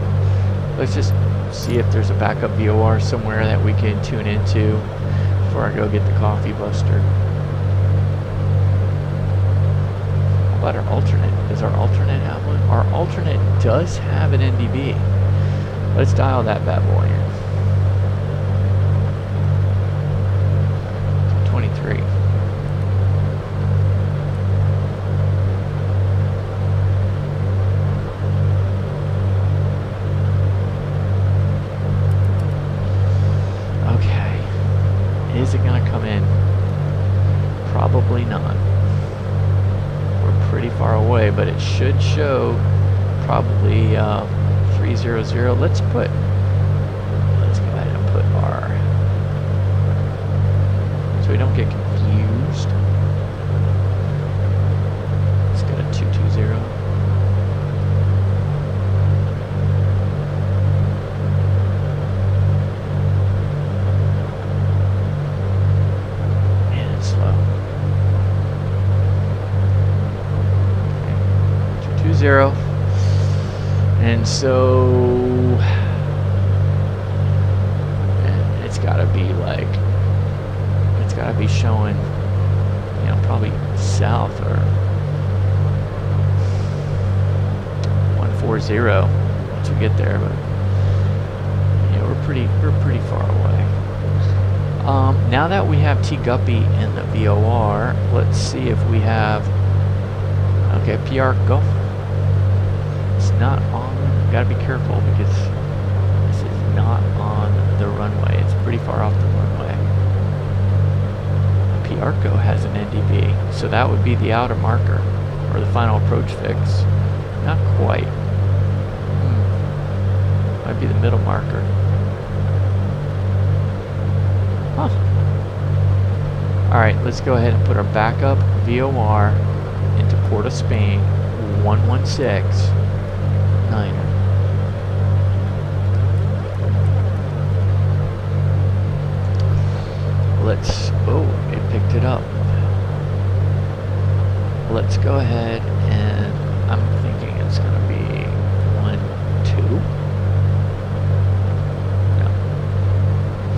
Let's just see if there's a backup BOR somewhere that we can tune into before I go get the coffee, Buster. How about our alternate? Does our alternate have one? Our alternate does have an NDB. Let's dial that bad boy in. 23. Okay. Is it going to come in? Probably not. We're pretty far away, but it should show probably 300. Let's go ahead and put our, so we don't get confused. Let's go to 220. So it's gotta be like, it's gotta be showing, you know, probably south or 140 once we get there, but yeah, we're pretty far away. Now that we have T-Guppy in the VOR, let's see if we have, okay, Piarco. It's not on, gotta be careful because this is not on the runway. It's pretty far off the runway. Piarco has an NDB, so that would be the outer marker, or the final approach fix. Not quite. Might be the middle marker. Huh. Alright, let's go ahead and put our backup VOR into Port of Spain 116.9. Let's, oh, it picked it up. Let's go ahead and I'm thinking it's going to be 1, 2. No.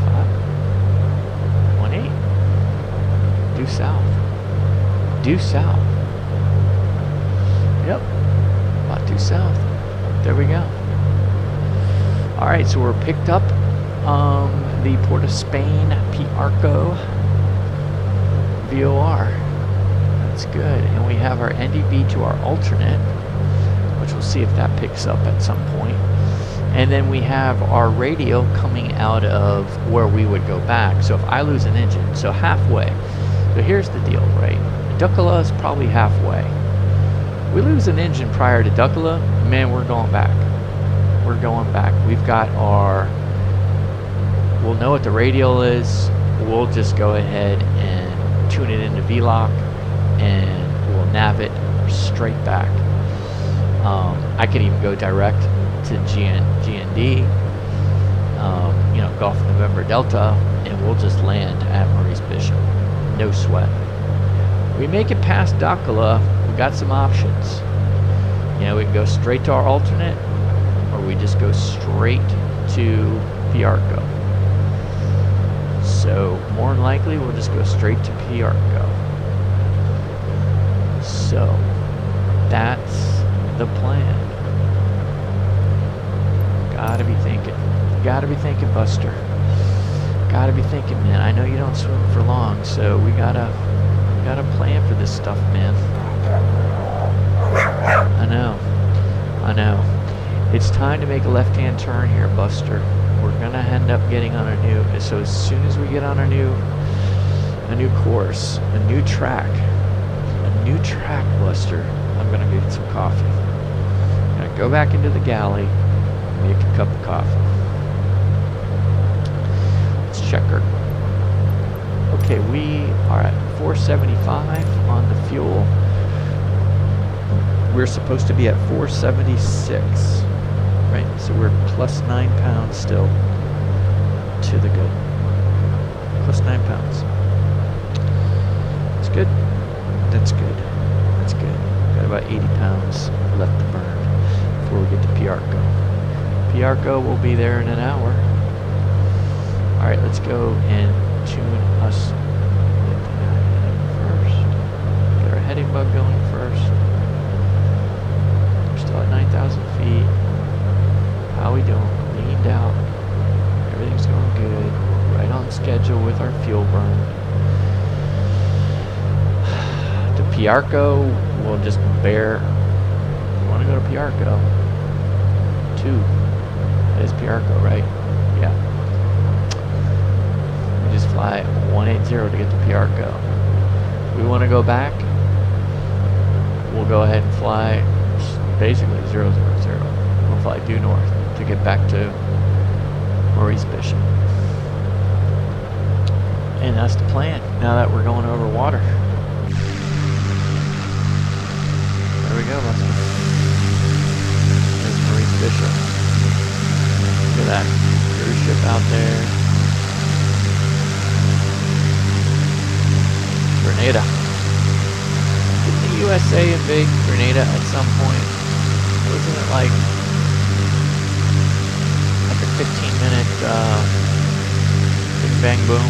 5. 1, 8. Due south. Due south. Yep. About due south. There we go. Alright, so we're picked up the Port of Spain Piarco VOR. That's good. And we have our NDB to our alternate, which we'll see if that picks up at some point. And then we have our radio coming out of where we would go back. So if I lose an engine, so halfway. So here's the deal, right? Duckula is probably halfway. We lose an engine prior to Duckula, man, we're going back. We're going back. We've got our, we'll know what the radial is. We'll just go ahead and tune it into VLOC and we'll nav it straight back. I could even go direct to GND, you know, Golf November Delta, and we'll just land at Maurice Bishop. No sweat. We make it past Duckula, we got some options. You know, we can go straight to our alternate, or we just go straight to Piarco. So more than likely, we'll just go straight to Piarco. So that's the plan. Gotta be thinking, Buster. Gotta be thinking, man. I know you don't swim for long, so we gotta plan for this stuff, man. I know. It's time to make a left-hand turn here, Buster. We're gonna end up getting on a new. So as soon as we get on a new course, a new track, Buster, I'm gonna get some coffee. I'm gonna go back into the galley, and make a cup of coffee. Let's check her. Okay, we are at 475 on the fuel. We're supposed to be at 476, right? So we're plus 9 pounds still to the good. Plus 9 pounds. That's good. That's good. That's good. Got about 80 pounds left to burn before we get to Piarco. Piarco will be there in an hour. All right, let's go and tune us first. Get our heading bug going first. We're still at 9,000 feet. How we doing? Leaned out. Everything's going good. Right on schedule with our fuel burn. To Piarco, we'll just bear. You want to go to Piarco? 2. That is Piarco, right? Yeah. We just fly 180 to get to Piarco. We want to go back. We'll go ahead and fly basically 000. We'll fly due north to get back to Maurice Bishop. And that's the plan now that we're going over water. There we go, Buster. There's Maurice Bishop. Look at that cruise ship out there. Grenada. Didn't the USA invade Grenada at some point? Wasn't it like bang, boom.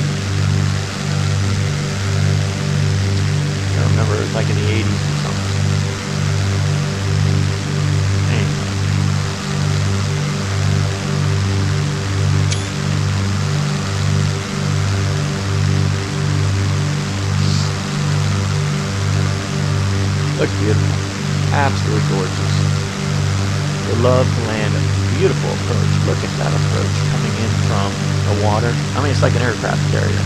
I remember it was like in the 80s or something. Anyway. Looks beautiful. Absolutely gorgeous. Would love to land a beautiful approach. Look at that approach coming in from the water. I mean, it's like an aircraft carrier.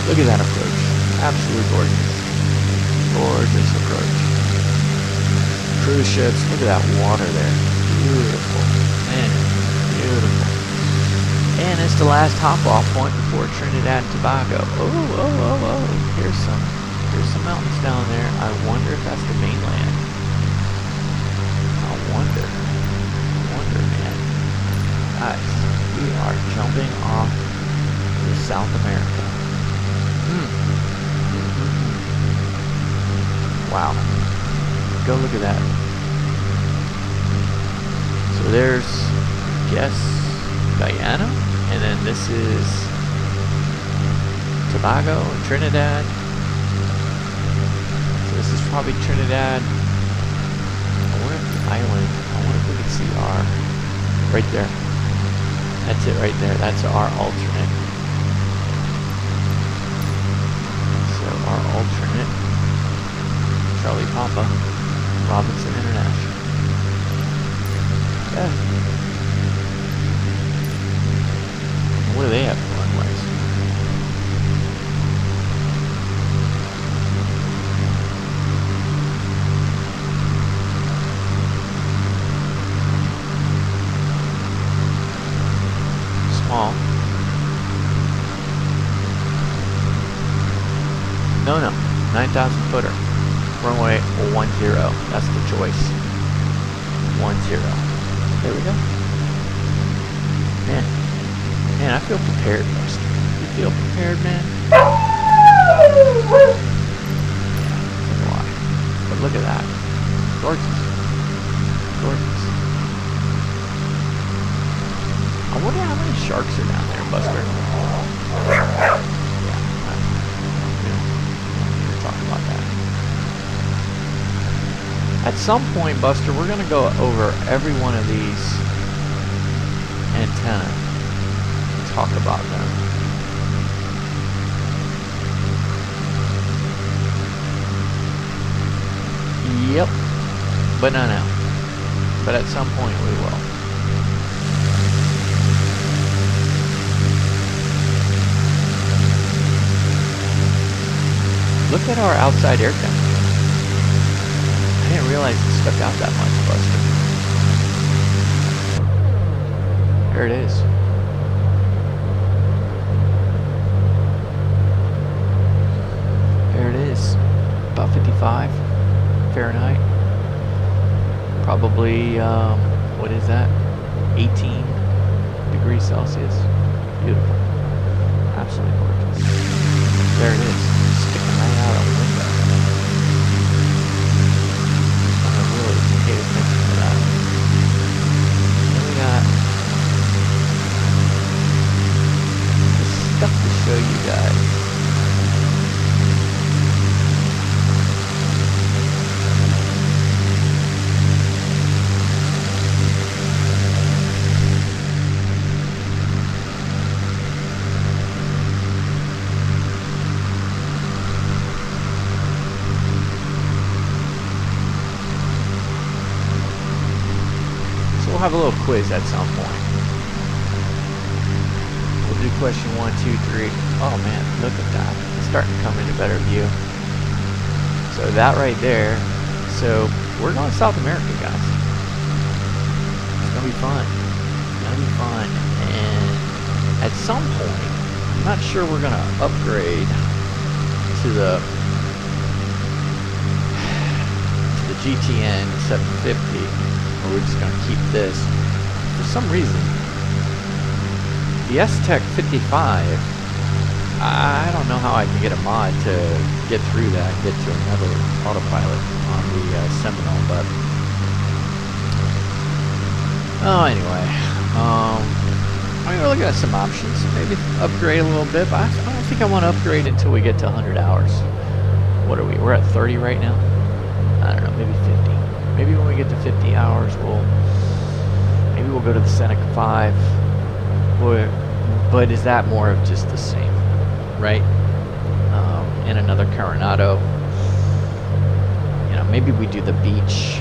Look at that approach. Absolutely gorgeous. Gorgeous approach. Cruise ships. Look at that water there. Beautiful. Man, beautiful. And it's the last hop-off point before Trinidad and Tobago. Oh. Here's some mountains down there. I wonder if that's the mainland. I wonder, man. Guys, we are jumping off to South America. Wow. Go look at that. So there's, guess, Guyana, and then this is Tobago and Trinidad. So this is probably Trinidad. I wonder if the island, I wonder if we can see our, right there. That's it right there. That's our alternate. So our alternate, Charlie Papa, Robinson International. Yeah. What do they have for runways? Small. No. 9,000 footer. Runway 10. That's the choice. 10. There we go. Man, I feel prepared, Buster. You feel prepared, man? But look at that. Gorgeous. Gorgeous. I wonder how many sharks are down there, Buster. Yeah. We're talking about that. At some point, Buster, we're going to go over every one of these antennas and talk about them. Yep. But not now. But at some point we will. Look at our outside air temperature. I didn't realize it stuck out that much, Buster. There it is. There it is. About 55 Fahrenheit. Probably, what is that? 18 degrees Celsius. Beautiful. Absolutely gorgeous. There it is. Sticking right out of the window. Pay attention to that. Then we got this stuff to show you guys. We'll have a little quiz at some point. We'll do question 1, 2, 3. Oh man, look at that. It's starting to come into better view. So that right there. So we're going to South America, guys. It's going to be fun. It's going to be fun. And at some point, I'm not sure we're going to upgrade to the GTN 750. Or we're just going to keep this. For some reason, the S-Tech 55, I don't know how I can get a mod to get through that, get to another autopilot on the Seminole, but anyway, I'm going we're looking at some options. Maybe upgrade a little bit, but I don't think I want to upgrade until we get to 100 hours. What are we? We're at 30 right now. I don't know, maybe 50. Maybe when we get to 50 hours, maybe we'll go to the Seneca 5. But is that more of just the same, right? And another Carenado. You know, maybe we do the beach.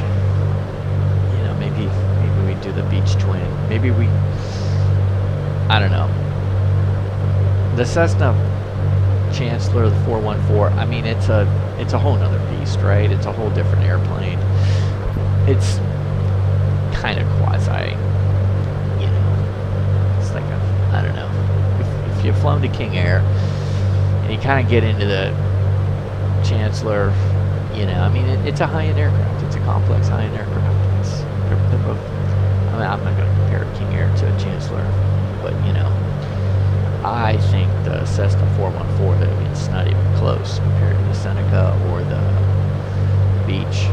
You know, maybe we do the beach twin. Maybe we. I don't know. The Cessna Chancellor, the 414. I mean, it's a whole nother beast, right? It's a whole different airplane. It's kind of quasi. You know, it's like I don't know. If you've flown to King Air and you kind of get into the Chancellor, you know, I mean, it's a high-end aircraft. It's a complex high-end aircraft. They're both. I mean, I'm not going to compare King Air to a Chancellor, but you know, I think the Cessna 414, it's not even close compared to the Seneca or the Beach.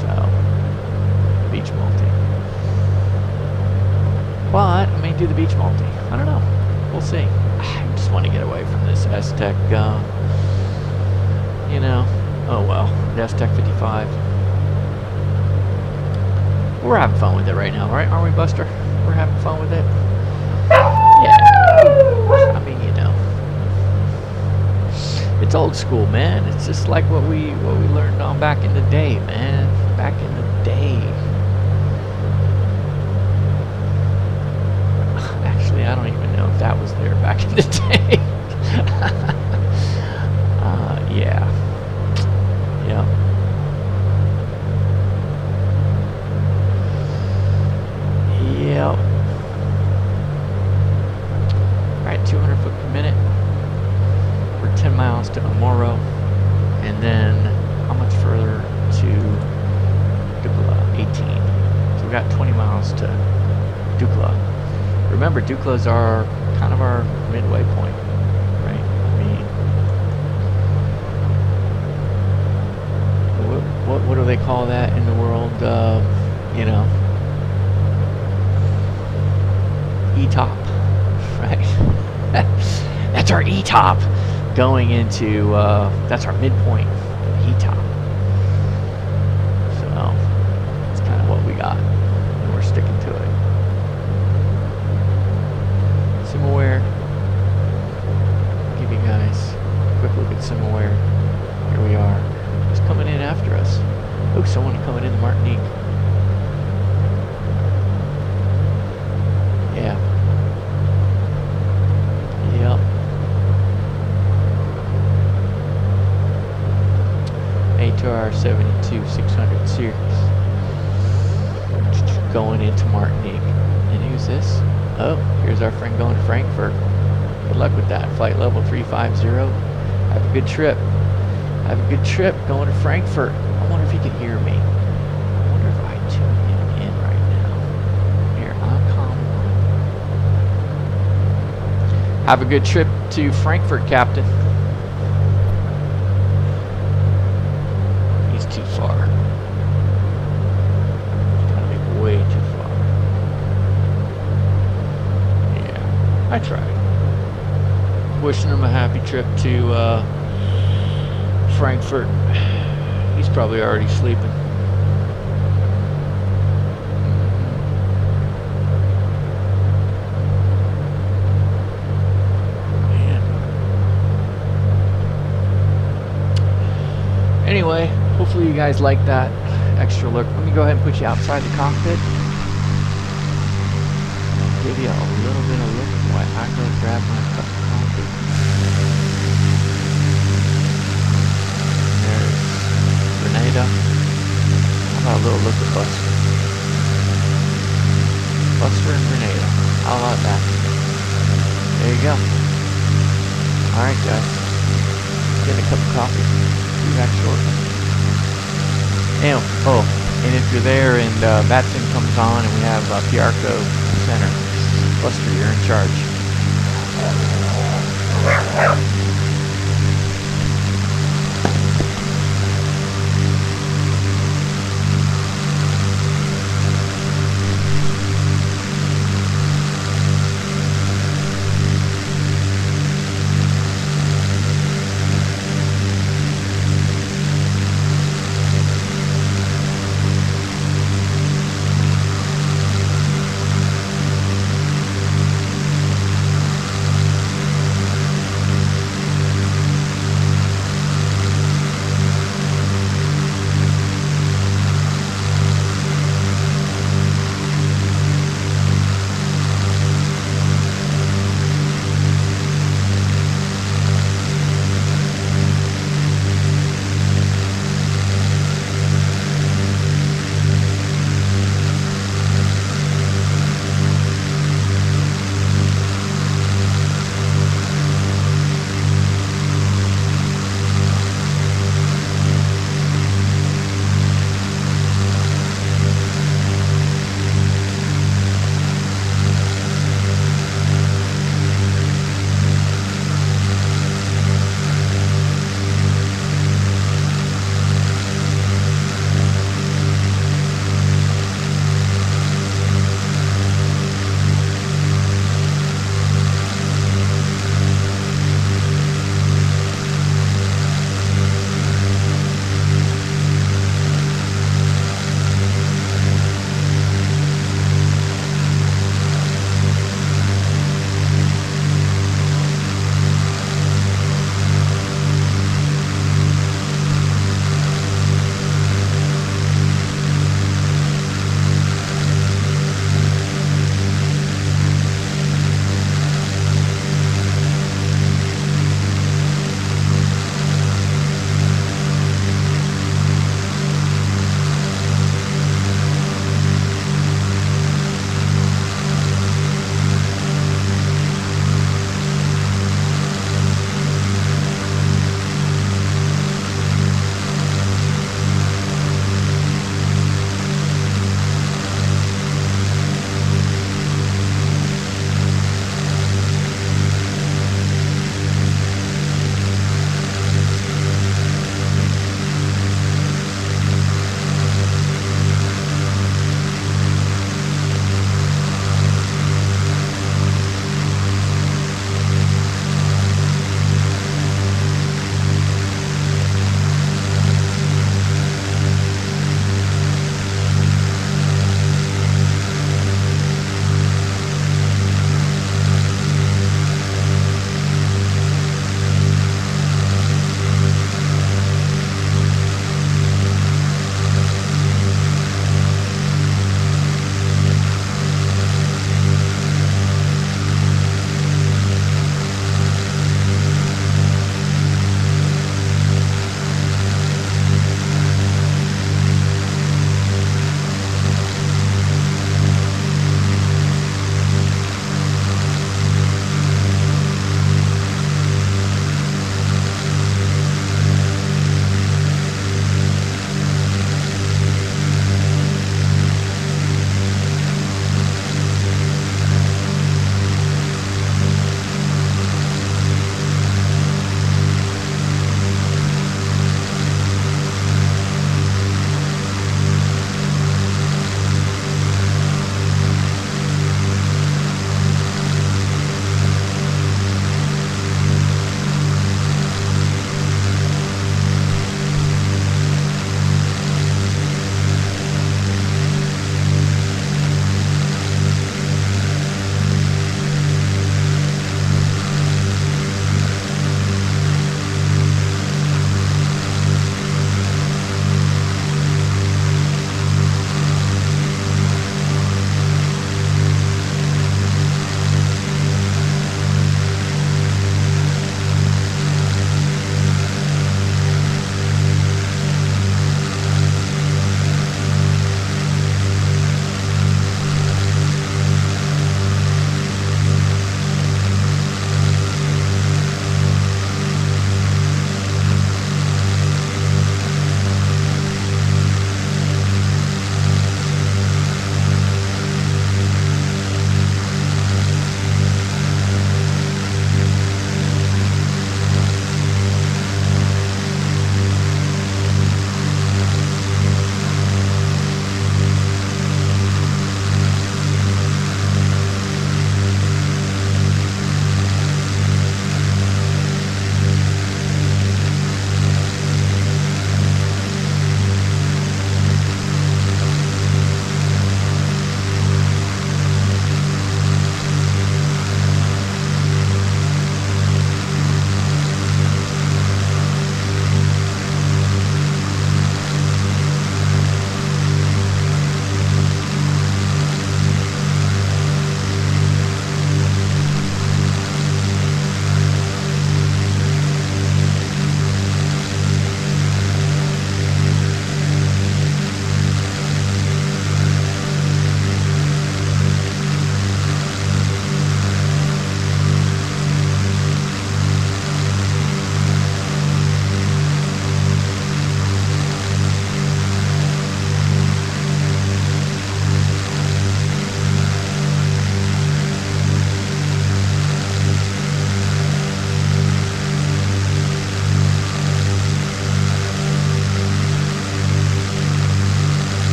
So, Beach Multi. But I may do the Beach Multi. I don't know. We'll see. I just want to get away from this S-Tech, you know. Oh well, the S-Tech 55. We're having fun with it right now, right? Aren't we, Buster? We're having fun with it. Yeah. I mean, you know, it's old school, man. It's just like what we learned on back in the day, man. Back in the day. Actually, I don't even know if that was there back in the day. Yeah. Yeah. Yep. Alright, 200 foot per minute. We're 10 miles to Amoro. And then how much further to Dukla? 18. So we got 20 miles to Dukla. Remember, Dukla's our kind of our midway point, right? I mean, what do they call that in the world? You know, E-top, right? That's our E-top going into, that's our midpoint, the E-top. So, that's kind of what we got, and we're sticking to it. Simaware, give you guys a quick look at Simaware. Here we are. Who's coming in after us? Oh, someone coming in the Martinique. Yeah. Yep. ATR 72 600 series. Going into Martinique. And who's this? Oh, here's our friend going to Frankfurt. Good luck with that. Flight level 350. Have a good trip. Have a good trip going to Frankfurt. I wonder if he can hear me. I wonder if I tune him in right now. Here, I'm calm. Have a good trip to Frankfurt, Captain. He's too far. Gotta be way too far. Yeah, I tried. Wishing him a happy trip to Frankfurt. He's probably already sleeping. Man. Anyway, hopefully you guys like that extra look. Let me go ahead and put you outside the cockpit. Give you a little bit of look while I go grab my cup of coffee. There's Grenada. How about a little look at Buster? Buster and Grenada. How about that? There you go. Alright guys. Get a cup of coffee. Be back shortly. And if you're there and Vatsim comes on and we have Piarco Center, Buster, you're in charge.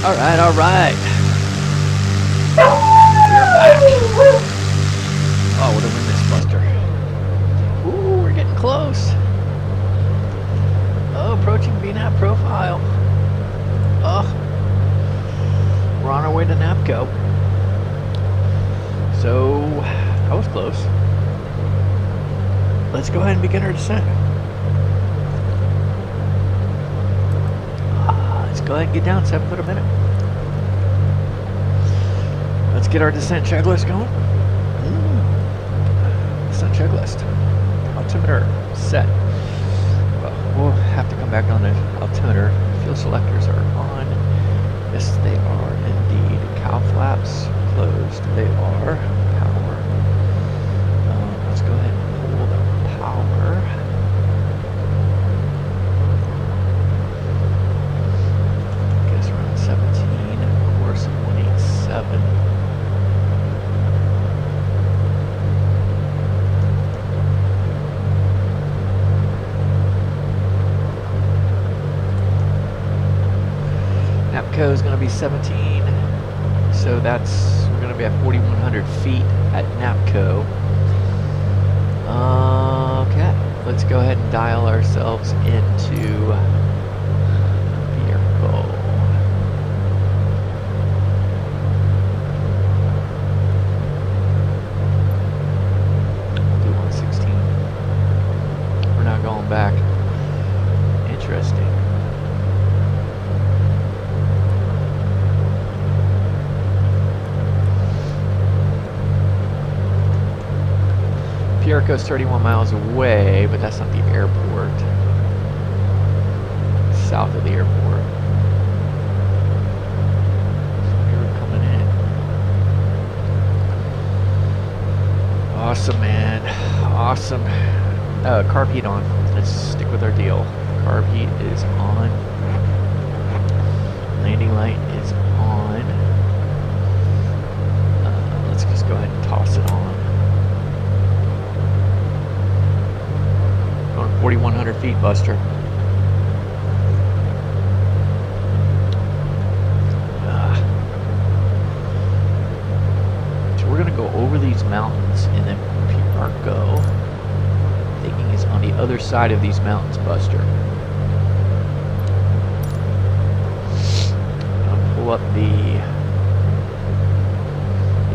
Alright, alright. We're back. Oh, what a win this buster. Ooh, we're getting close. Oh, approaching VNAV profile. Oh. We're on our way to NAPCO. So, that was close. Let's go ahead and begin our descent. Let's go ahead and get down 7 foot a minute. Let's get our descent checklist going. Descent checklist. Altimeter set. Well, we'll have to come back on the altimeter. Fuel selectors are on. Yes, they are indeed. Cow flaps closed. They are. Power. Let's go ahead and pull the power. Guess around 17. Course 187. NAPCO is going to be 17, so we're going to be at 4,100 feet at NAPCO. Okay, let's go ahead and dial ourselves into Piarco. Do 116. We're not going back. Interesting. Piarco's 31 miles away, but that's not the airport. South of the airport. So here we're coming in. Awesome, man. Awesome. Carb heat on. Let's stick with our deal. Carb heat is on. Landing light is on. Let's just go ahead and toss it on. 4,100 feet, Buster. So we're going to go over these mountains, and then Piarco, thinking is on the other side of these mountains, Buster. I'll pull up the...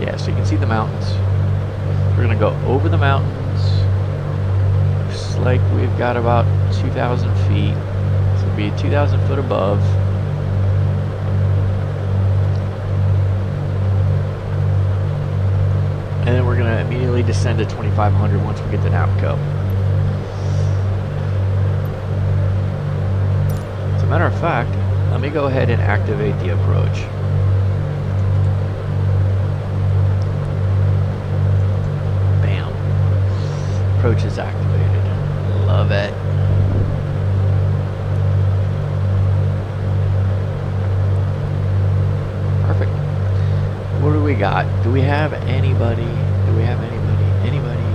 Yeah, so you can see the mountains. We're going to go over the mountains. Like we've got about 2,000 feet, so it'll be 2,000 foot above. And then we're going to immediately descend to 2,500 once we get to NAPCO. As a matter of fact, let me go ahead and activate the approach. Bam. Approach is activated. Love it. Perfect. What do we got? Do we have anybody? Do we have anybody? Anybody?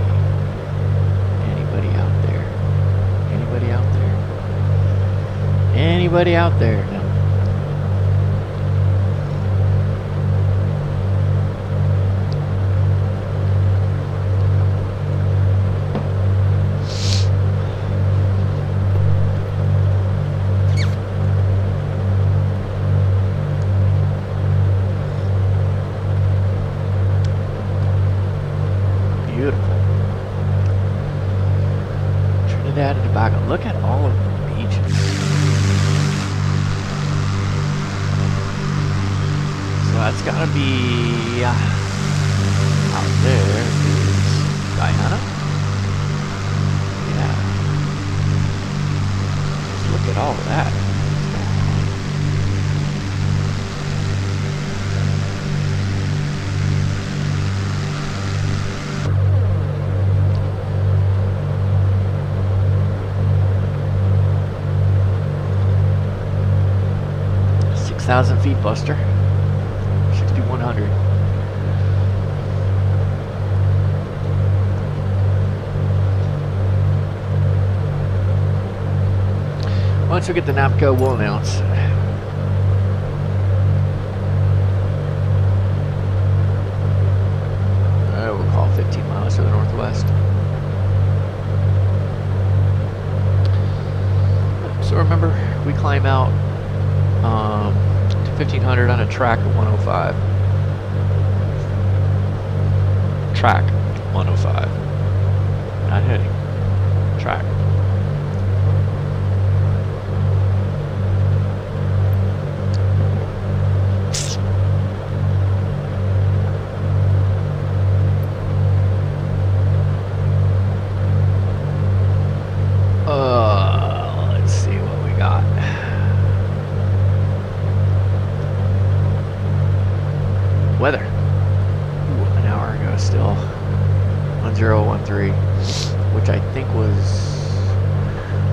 Anybody out there? Anybody out there? Anybody out there? No. Trinidad and Tobago. Look at all of the beaches. So that's gotta be out there is Guyana. Yeah. Just look at all of that. 6,000 feet, Buster. 6,100. Once we get to NAPCO, we'll announce. climb out to 1500 on a track of 105. Track 105. Not hitting. Track. Let's see what we got. Weather. Ooh, an hour ago still. 1013, which I think was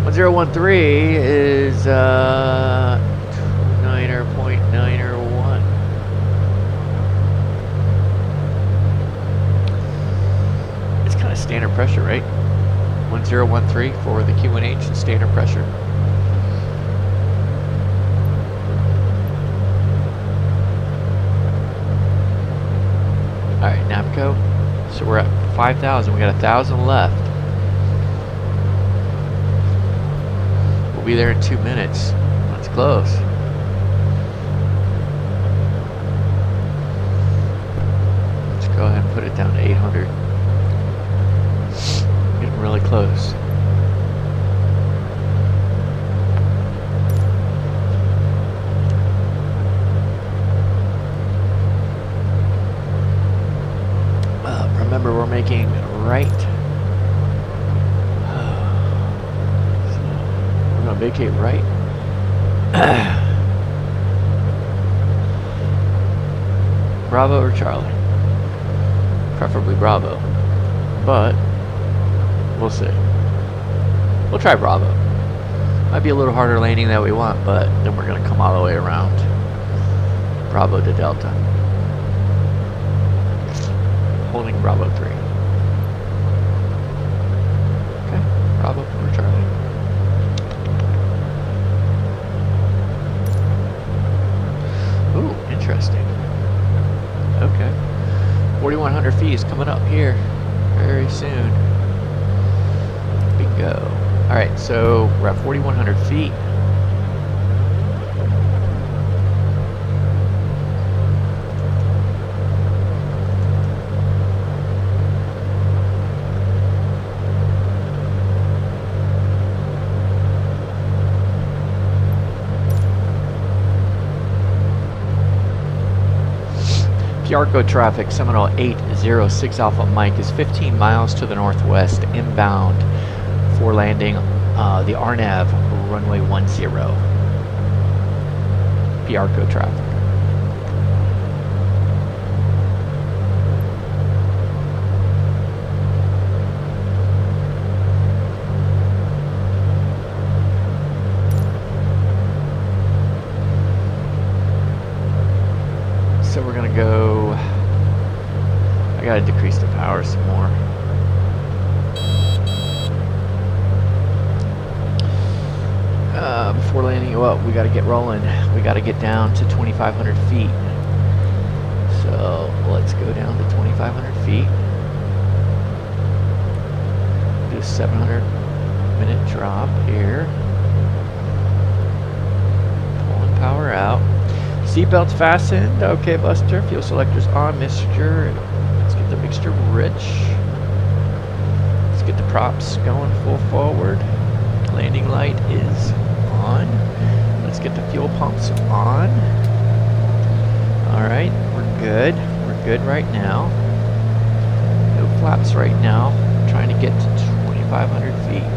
1013 is 9.901. It's kind of standard pressure, right? 1013 for the QNH and standard pressure. Alright, NAPCO. So we're at 5,000. We got 1,000 left. We'll be there in 2 minutes. That's close. Let's go ahead and put it down to 800. Getting really close. Remember, we're making right. So we're gonna vacate right. Bravo or Charlie? Preferably Bravo, but we'll see. We'll try Bravo. Might be a little harder landing than we want, but then we're gonna come all the way around. Bravo to Delta. Holding Bravo 3. Okay, Bravo or Charlie. Ooh, interesting. Okay. 4,100 feet is coming up here very soon. Bingo. Alright, so we're at 4,100 feet. Piarco traffic, Seminole 806 Alpha Mike is 15 miles to the northwest, inbound for landing the RNAV runway 10. Piarco traffic. So we're gonna go, I gotta decrease the power some more. Before landing, well, we gotta get rolling. We gotta get down to 2,500 feet. So let's go down to 2,500 feet. Do a 700-minute drop here. Pulling power out. Seatbelts fastened. Okay, Buster. Fuel selectors on, mixture. Let's get the mixture rich. Let's get the props going full forward. Landing light is on. Let's get the fuel pumps on. Alright, we're good. We're good right now. No flaps right now. Trying to get to 2,500 feet.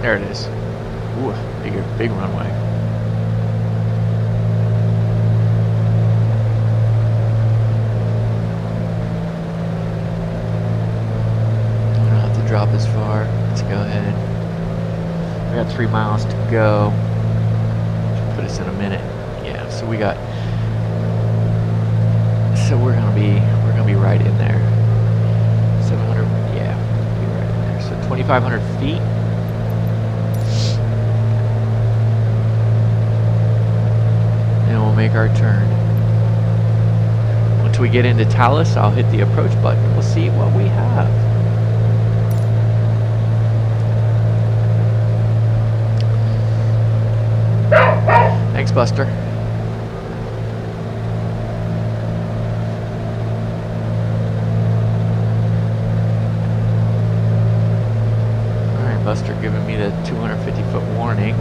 There it is. Ooh, big runway. I don't have to drop as far. Let's go ahead. We got 3 miles to go. us in a minute. Yeah, so we got. So we're gonna be right in there. 700. Yeah, we'll be right in there. So 2,500 feet. And we'll make our turn. Once we get into Talus, I'll hit the approach button. We'll see what we have. Thanks, Buster. Alright, Buster giving me the 250-foot warning.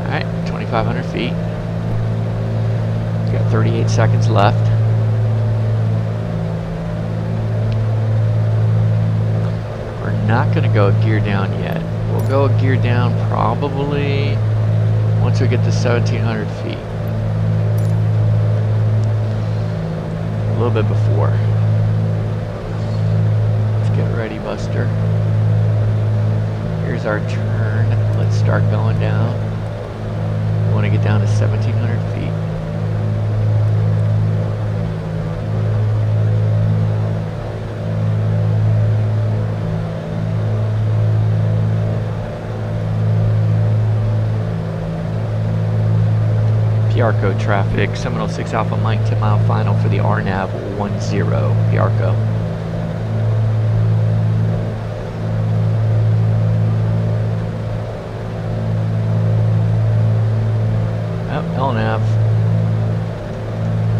Alright, 2,500 feet. Got 38 seconds left. We're not going to go a gear down yet. We'll go a gear down probably once we get to 1,700 feet. A little bit before. Let's get ready, Buster. Here's our turn. Let's start going down. We want to get down to 1,700 feet. Piarco traffic, Seminole 6 Alpha Mike 10 mile final for the RNAV 10, Piarco. Oh, LNAV.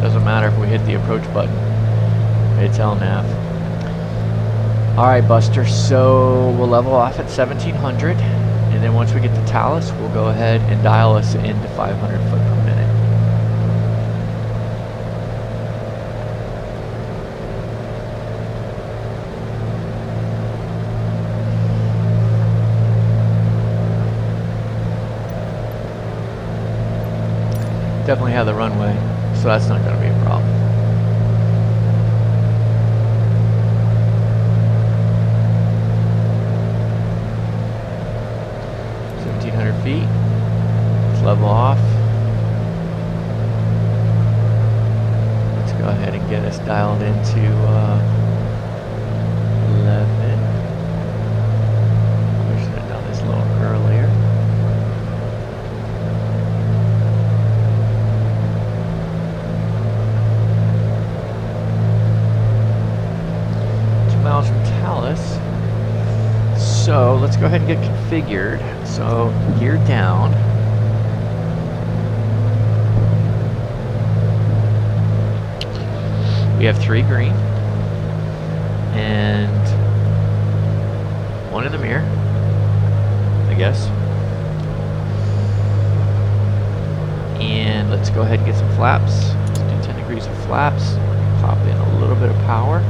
Doesn't matter if we hit the approach button. It's LNAV. Alright, Buster, so we'll level off at 1,700. And then once we get to Talus, we'll go ahead and dial us into 500 foot per minute. Definitely have the runway, so that's not going to be a problem. Feet. Let's level off. Let's go ahead and get us dialed into 11. We should have done this a little earlier. Miles from Talus. So let's go ahead and get configured. So gear down. We have 3 green and 1 in the mirror, I guess. And let's go ahead and get some flaps. Let's do 10 degrees of flaps. Pop in a little bit of power.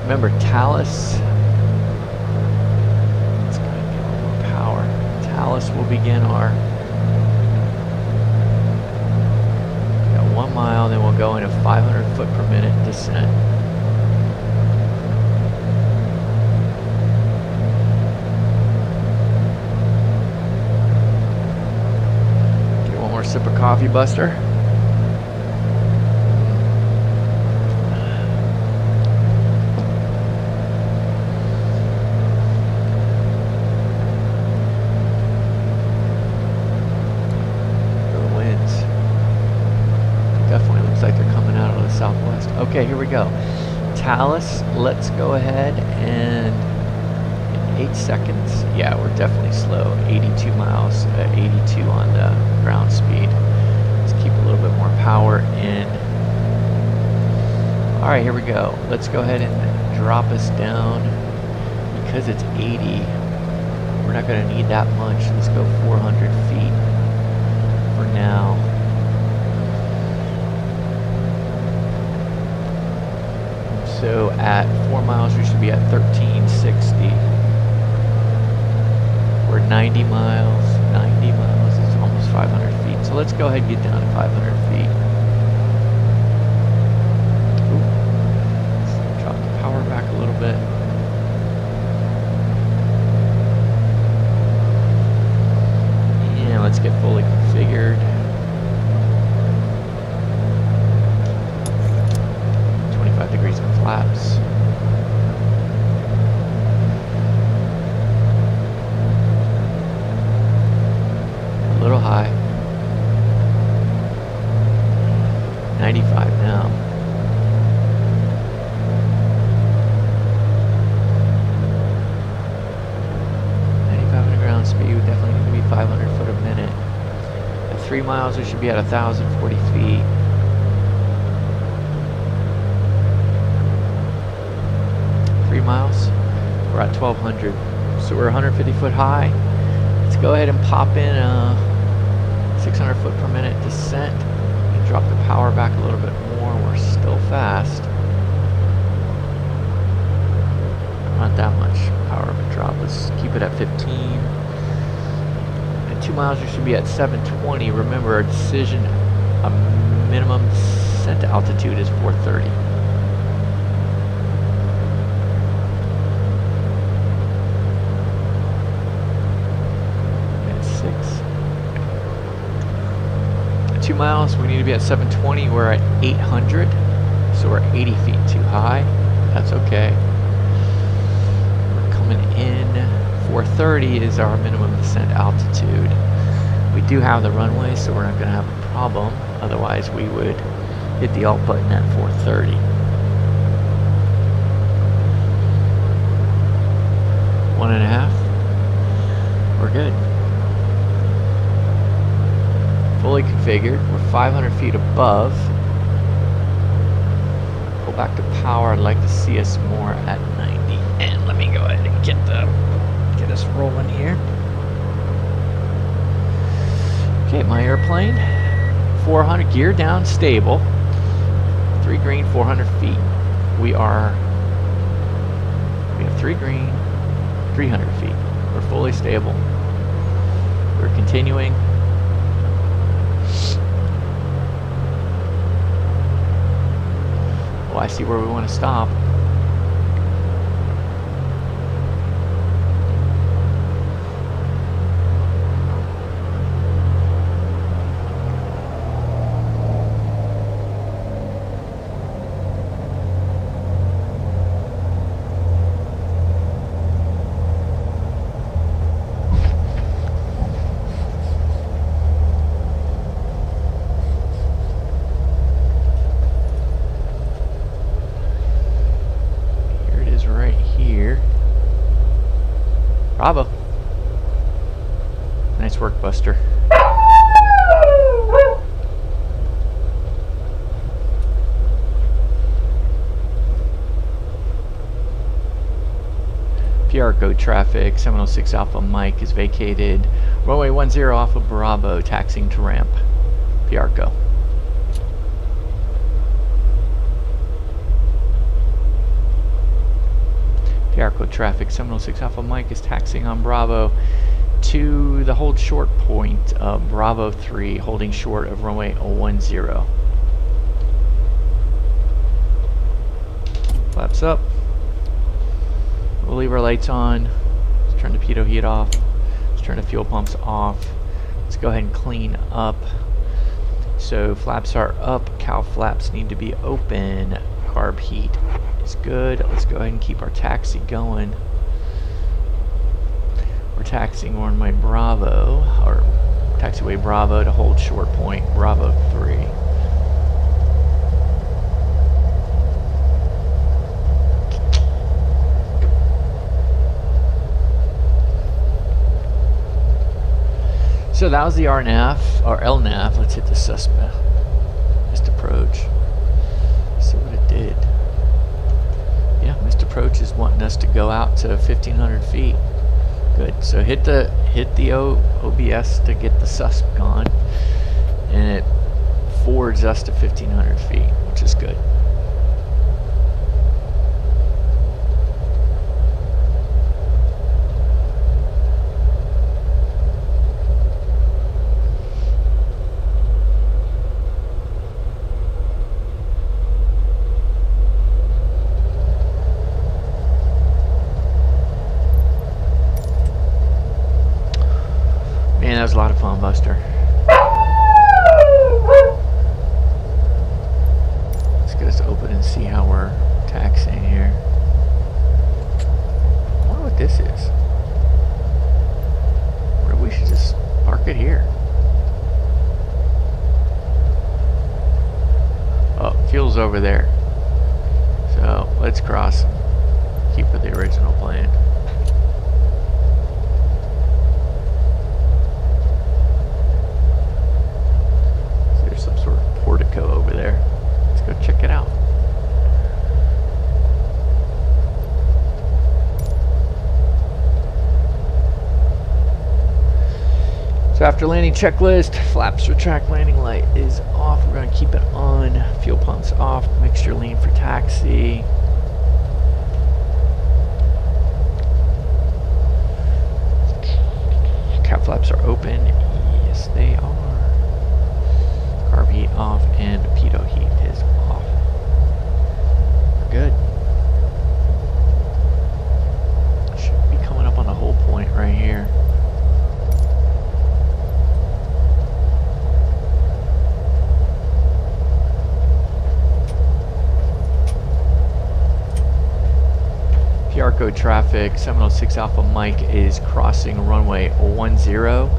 Remember, Talus, let's go ahead and get a little more power. Talus will begin our, got 1 mile, then we'll go into 500 foot per minute descent. Get 1 more sip of coffee, Buster. Southwest. Okay, here we go. Talus, let's go ahead and in 8 seconds. Yeah, we're definitely slow. 82 miles, 82 on the ground speed. Let's keep a little bit more power in. All right, here we go. Let's go ahead and drop us down. Because it's 80, we're not going to need that much. Let's go 400 feet for now. So at 4 miles, we should be at 1360. We're 90 miles. 90 miles is almost 500 feet. So let's go ahead and get down to 500 feet. Ooh. Let's drop the power back a little bit. fully configured. 25 degrees on flaps. A little high. 95 now. Speed would definitely need to be 500 foot a minute. At 3 miles, we should be at 1,040 feet. Miles, we're at 1,200. So we're 150 foot high. Let's go ahead and pop in a 600 foot per minute descent. And drop the power back a little bit more. We're still fast. Not that much power of a drop. Let's keep it at 15. 2 miles, we should be at 720. Remember, our decision, a minimum descent altitude is 430. At 6. At 2 miles, we need to be at 720. We're at 800, so we're 80 feet too high. That's okay. We're coming in. 430 is our minimum descent altitude. We do have the runway, so we're not going to have a problem. Otherwise, we would hit the alt button at 430. One and a half. We're good. Fully configured. We're 500 feet above. Pull back to power. I'd like to see us more at 90. And let me go ahead and get us rolling here. Okay, my airplane, 400 gear down, stable. 3 green, 400 feet. We have 3 green, 300 feet. We're fully stable. We're continuing. Oh, I see where we want to stop. Bravo. Nice work, Buster. Piarco traffic, 706 Alpha Mike is vacated. Runway 10 Alpha Bravo, taxiing to ramp. Piarco. Piarco traffic, 706 Alpha Mike is taxiing on Bravo to the hold short point of Bravo 3, holding short of runway 10. Flaps up. We'll leave our lights on. Let's turn the pitot heat off. Let's turn the fuel pumps off. Let's go ahead and clean up. So flaps are up, cow flaps need to be open, carb heat is good. Let's go ahead and keep our taxi going. We're taxiing on my Bravo, or taxiway Bravo to hold short point, Bravo 3. So that was the RNAV, or LNAV. Let's hit the suspect. Missed approach. See what it did. Yeah, missed approach is wanting us to go out to 1,500 feet. Good. So hit the OBS to get the susp gone, and it forwards us to 1,500 feet, which is good. Man, that was a lot of fun, Buster. miles over there. So let's cross and keep with the original plan. So there's some sort of portico over there. Let's go check it out. So after landing checklist, flaps retract, landing light is off. We're going to keep it on. Fuel pumps off. Mixture lean for taxi. Cap flaps are open. Yes, they are. Carb heat off and pitot heat is off. Good. Should be coming up on the whole point right here. Piarco traffic, 706 Alpha Mike is crossing runway 10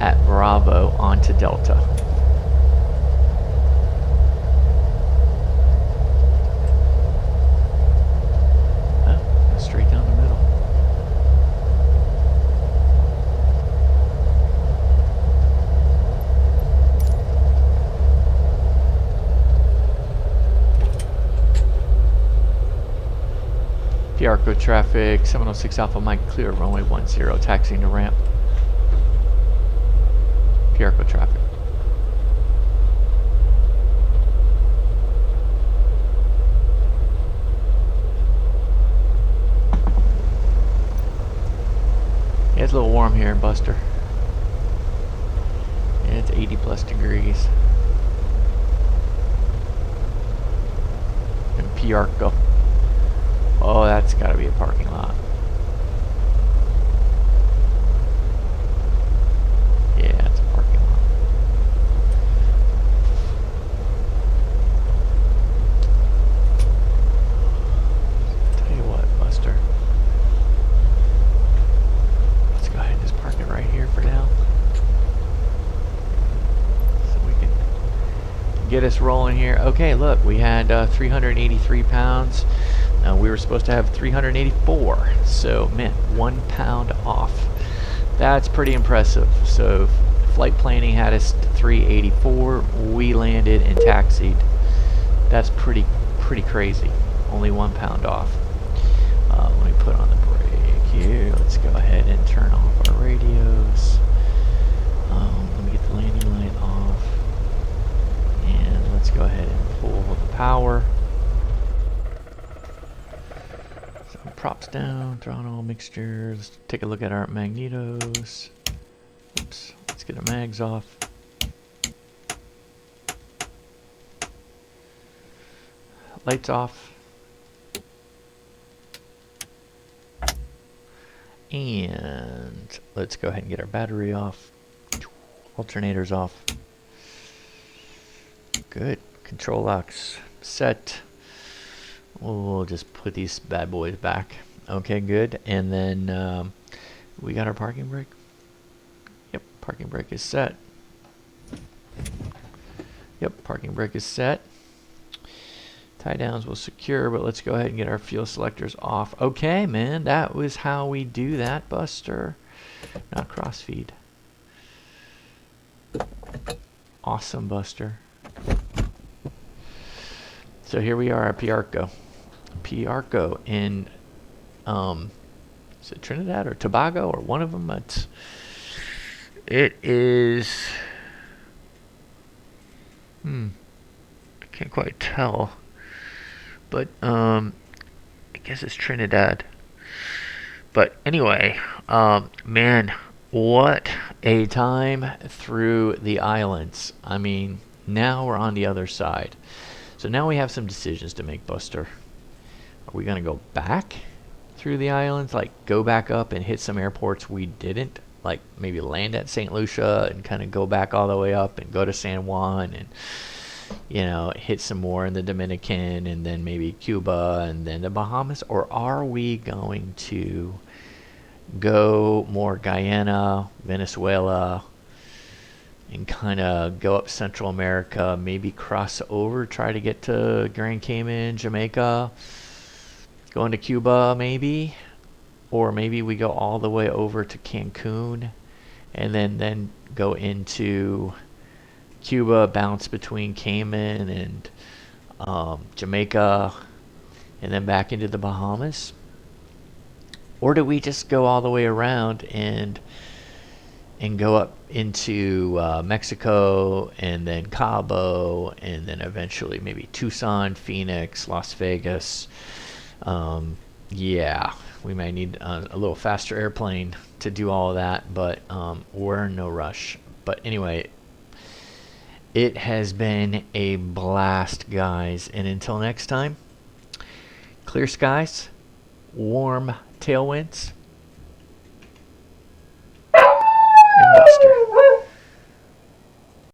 at Bravo onto Delta. Oh, straight down the middle. Piarco traffic, 706 Alpha Mike, clear runway 10, taxiing to ramp. Piarco traffic. Yeah, it's a little warm here in Buster. Yeah, it's 80 plus degrees. And Piarco. Oh, that's got to be a parking lot. Yeah, it's a parking lot. Tell you what, Buster. Let's go ahead and just park it right here for now. So we can get us rolling here. Okay, look, we had 383 pounds. We were supposed to have 384, so man, 1 pound off. That's pretty impressive. So flight planning had us 384. We landed and taxied. That's pretty crazy. Only 1 pound off. Let me put on the brake here. Let's go ahead and turn off our radios. Let me get the landing light off, and let's go ahead and pull the power. Props down, throttle, mixtures. Take a look at our magnetos. Oops, let's get the mags off. Lights off. And let's go ahead and get our battery off. Alternators off. Good. Control locks set. We'll just put these bad boys back. Okay, good. And then we got our parking brake. Yep, parking brake is set. Yep, parking brake is set. Tie downs will secure, but let's go ahead and get our fuel selectors off. Okay, man, that was how we do that, Buster. Not cross feed. Awesome, Buster. So here we are at Piarco. Piarco in, is it Trinidad or Tobago or one of them? It is, I can't quite tell, but I guess it's Trinidad. But anyway, man, what a time through the islands. I mean, now we're on the other side. So now we have some decisions to make, Buster. Are we going to go back through the islands, like go back up and hit some airports we didn't, like maybe land at St. Lucia and kind of go back all the way up and go to San Juan and, you know, hit some more in the Dominican and then maybe Cuba and then the Bahamas? Or are we going to go more Guyana, Venezuela, and kind of go up Central America, maybe cross over, try to get to Grand Cayman, Jamaica, go into Cuba maybe, or maybe we go all the way over to Cancun, and then go into Cuba, bounce between Cayman and Jamaica, and then back into the Bahamas? Or do we just go all the way around and go up into Mexico, and then Cabo, and then eventually maybe Tucson, Phoenix, Las Vegas? Yeah, we may need a little faster airplane to do all of that, but we're in no rush. But anyway, it has been a blast, guys, and until next time, clear skies, warm tailwinds,